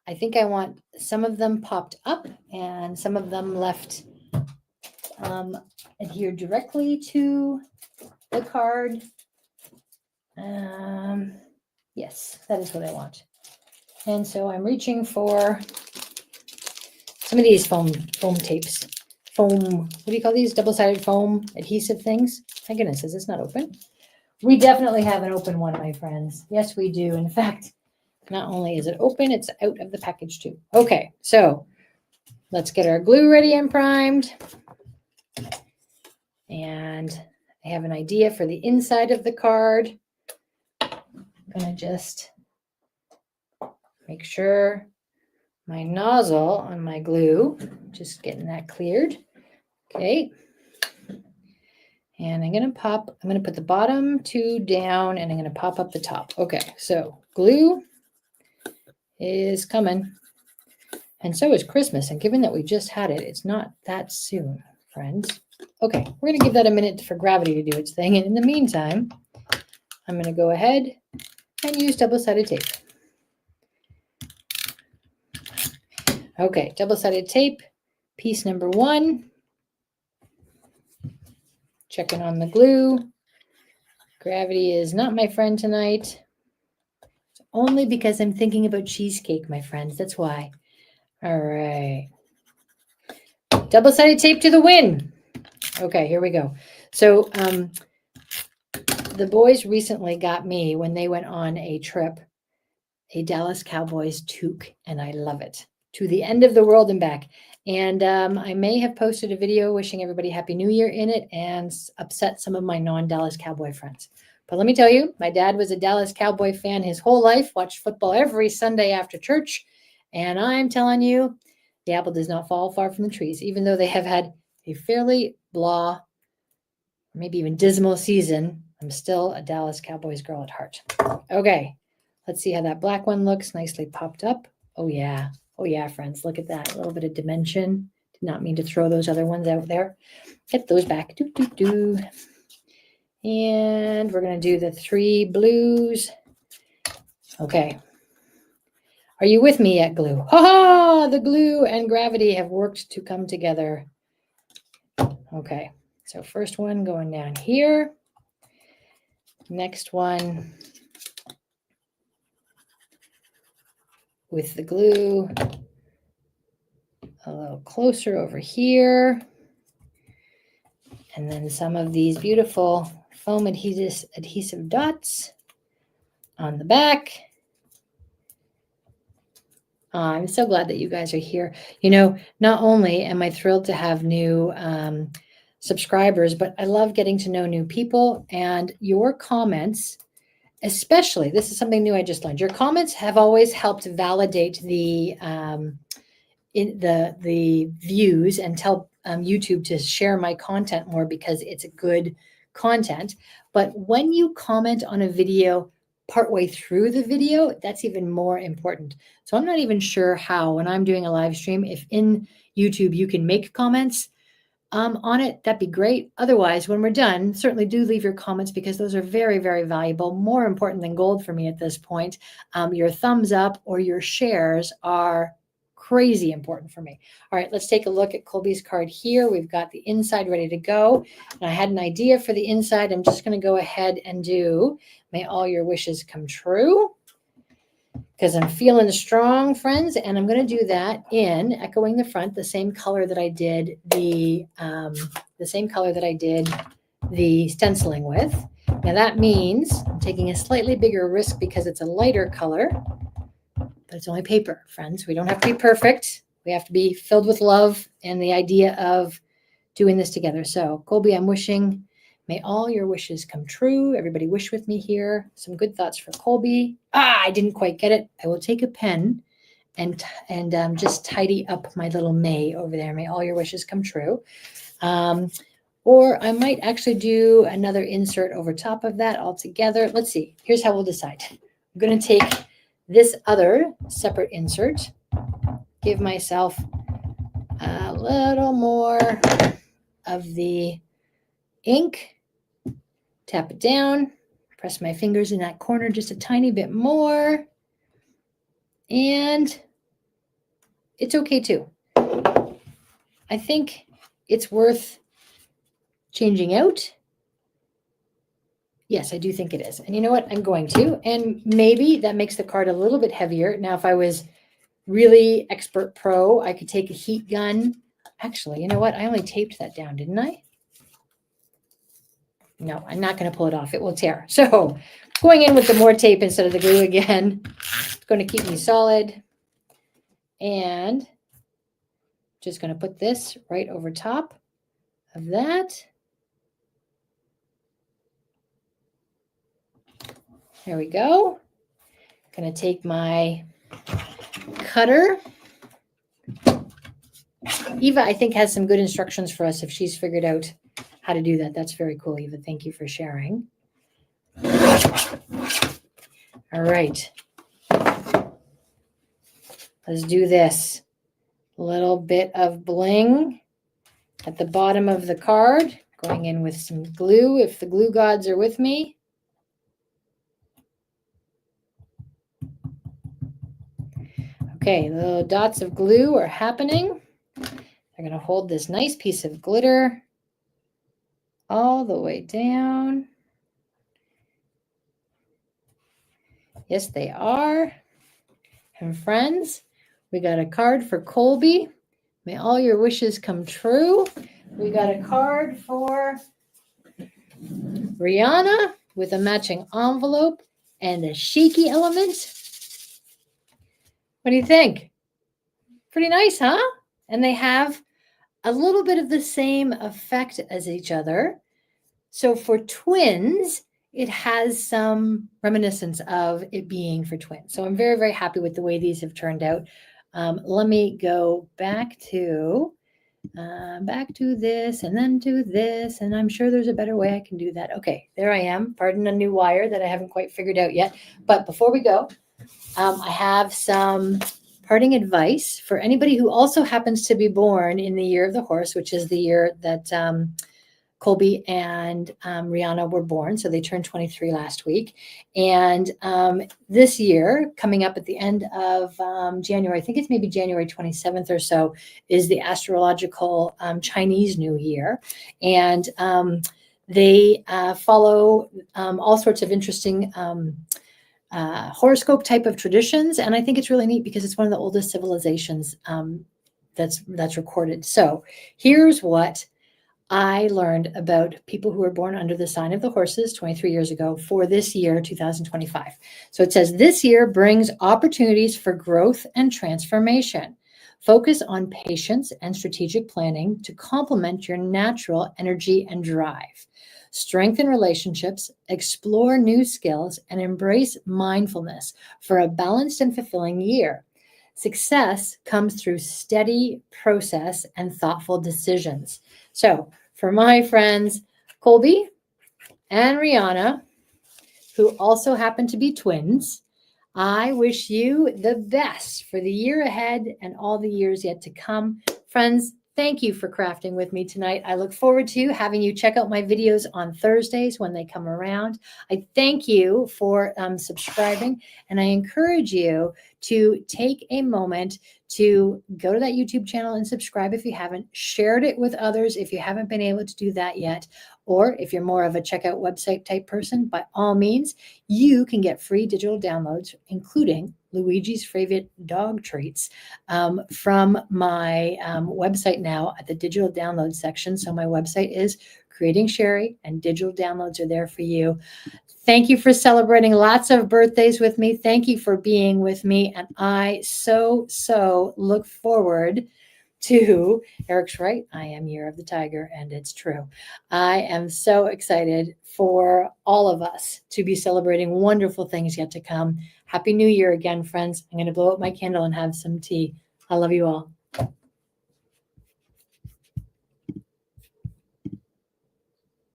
I think I want some of them popped up and some of them left adhered directly to the card. Yes, that is what I want. And so I'm reaching for some of these foam tapes. What do you call these? Double-sided foam adhesive things. My goodness, is this not open? We definitely have an open one, my friends. Yes, we do. In fact, not only is it open, it's out of the package too. Okay, so let's get our glue ready and primed. And I have an idea for the inside of the card. I'm going to just make sure my nozzle on my glue, just getting that cleared. Okay. And I'm going to put the bottom two down and I'm going to pop up the top. Okay, so glue is coming. And so is Christmas. And given that we just had it, it's not that soon, friends. Okay, we're going to give that a minute for gravity to do its thing. And in the meantime, I'm going to go ahead and use double-sided tape. Okay, double-sided tape, piece number 1. Checking on the glue. Gravity is not my friend tonight. It's only because I'm thinking about cheesecake, my friends. That's why. All right. Double-sided tape to the win. Okay, here we go. So the boys recently got me, when they went on a trip, a Dallas Cowboys toque, and I love it. To the end of the world and back. And I may have posted a video wishing everybody Happy New Year in it and upset some of my non-Dallas Cowboy friends. But let me tell you, my dad was a Dallas Cowboy fan his whole life, watched football every Sunday after church. And I'm telling you, the apple does not fall far from the trees, even though they have had a fairly blah, maybe even dismal season. I'm still a Dallas Cowboys girl at heart. Okay, let's see how that black one looks, nicely popped up. Oh yeah. Oh yeah, friends, look at that. A little bit of dimension. Did not mean to throw those other ones out there. Get those back. And we're going to do the 3 blues. Okay. Are you with me yet, glue? Ha! The glue and gravity have worked to come together. Okay. So first one going down here. Next one with the glue a little closer over here. And then some of these beautiful foam adhesive dots on the back. I'm so glad that you guys are here. You know, not only am I thrilled to have new subscribers, but I love getting to know new people, and your comments, especially, this is something new I just learned. Your comments have always helped validate the views and tell YouTube to share my content more because it's a good content. But when you comment on a video partway through the video, that's even more important. So I'm not even sure how, when I'm doing a live stream, if in YouTube you can make comments on it, that'd be great. Otherwise, when we're done, certainly do leave your comments because those are very, very valuable, more important than gold for me at this point. Your thumbs up or your shares are crazy important for me. All right, let's take a look at Colby's card here. We've got the inside ready to go. And I had an idea for the inside. I'm just going to go ahead and do May All Your Wishes Come True, because I'm feeling strong, friends, and I'm going to do that in echoing the front, the same color that I did the stenciling with. Now that means I'm taking a slightly bigger risk because it's a lighter color, but it's only paper, friends. We don't have to be perfect. We have to be filled with love and the idea of doing this together. So, Colby, I'm wishing, may all your wishes come true. Everybody wish with me here. Some good thoughts for Colby. I didn't quite get it. I will take a pen and just tidy up my little may over there. May all your wishes come true. Or I might actually do another insert over top of that altogether. Let's see. Here's how we'll decide. I'm going to take this other separate insert, give myself a little more of the ink. Tap it down. Press my fingers in that corner just a tiny bit more. And it's okay too. I think it's worth changing out. Yes, I do think it is. And you know what? I'm going to. And maybe that makes the card a little bit heavier. Now, if I was really expert pro, I could take a heat gun. Actually, you know what? I only taped that down, didn't I? No, I'm not going to pull it off. It will tear. So going in with the more tape instead of the glue again. It's going to keep me solid. And just going to put this right over top of that. There we go. Going to take my cutter. Eva, I think, has some good instructions for us if she's figured out how to do that. That's very cool, Eva. Thank you for sharing. All right. Let's do this. A little bit of bling at the bottom of the card, going in with some glue if the glue gods are with me. Okay, the little dots of glue are happening. They're going to hold this nice piece of glitter all the way down. Yes, they are. And friends, we got a card for Colby. May all your wishes come true. We got a card for Rihanna with a matching envelope and a shaky element. What do you think? Pretty nice, huh? And they have a little bit of the same effect as each other. So for twins, it has some reminiscence of it being for twins. So I'm very, very happy with the way these have turned out. Let me go back to this and then to this. And I'm sure there's a better way I can do that. Okay, there I am. Pardon a new wire that I haven't quite figured out yet. But before we go, I have some parting advice for anybody who also happens to be born in the year of the horse, which is the year that Colby and Rihanna were born. So they turned 23 last week. And this year, coming up at the end of January, I think it's maybe January 27th or so, is the astrological Chinese New Year. And they follow all sorts of interesting horoscope type of traditions. And I think it's really neat because it's one of the oldest civilizations that's recorded. So here's what I learned about people who were born under the sign of the horses 23 years ago for this year, 2025. So it says, this year brings opportunities for growth and transformation. Focus on patience and strategic planning to complement your natural energy and drive. Strengthen relationships, explore new skills, and embrace mindfulness for a balanced and fulfilling year. Success comes through steady process and thoughtful decisions. So for my friends, Colby and Rihanna, who also happen to be twins, I wish you the best for the year ahead and all the years yet to come. Friends, thank you for crafting with me tonight. I look forward to having you check out my videos on Thursdays when they come around. I thank you for subscribing, and I encourage you to take a moment to go to that YouTube channel and subscribe if you haven't. Shared it with others if you haven't been able to do that yet. Or if you're more of a checkout website type person, by all means, you can get free digital downloads, including Luigi's favorite dog treats from my website now at the digital download section. So my website is Creating Sherri, and digital downloads are there for you. Thank you for celebrating lots of birthdays with me. Thank you for being with me. And I so look forward to, Eric's right, I am Year of the Tiger, and it's true. I am so excited for all of us to be celebrating wonderful things yet to come. Happy New Year again, friends. I'm going to blow out my candle and have some tea. I love you all.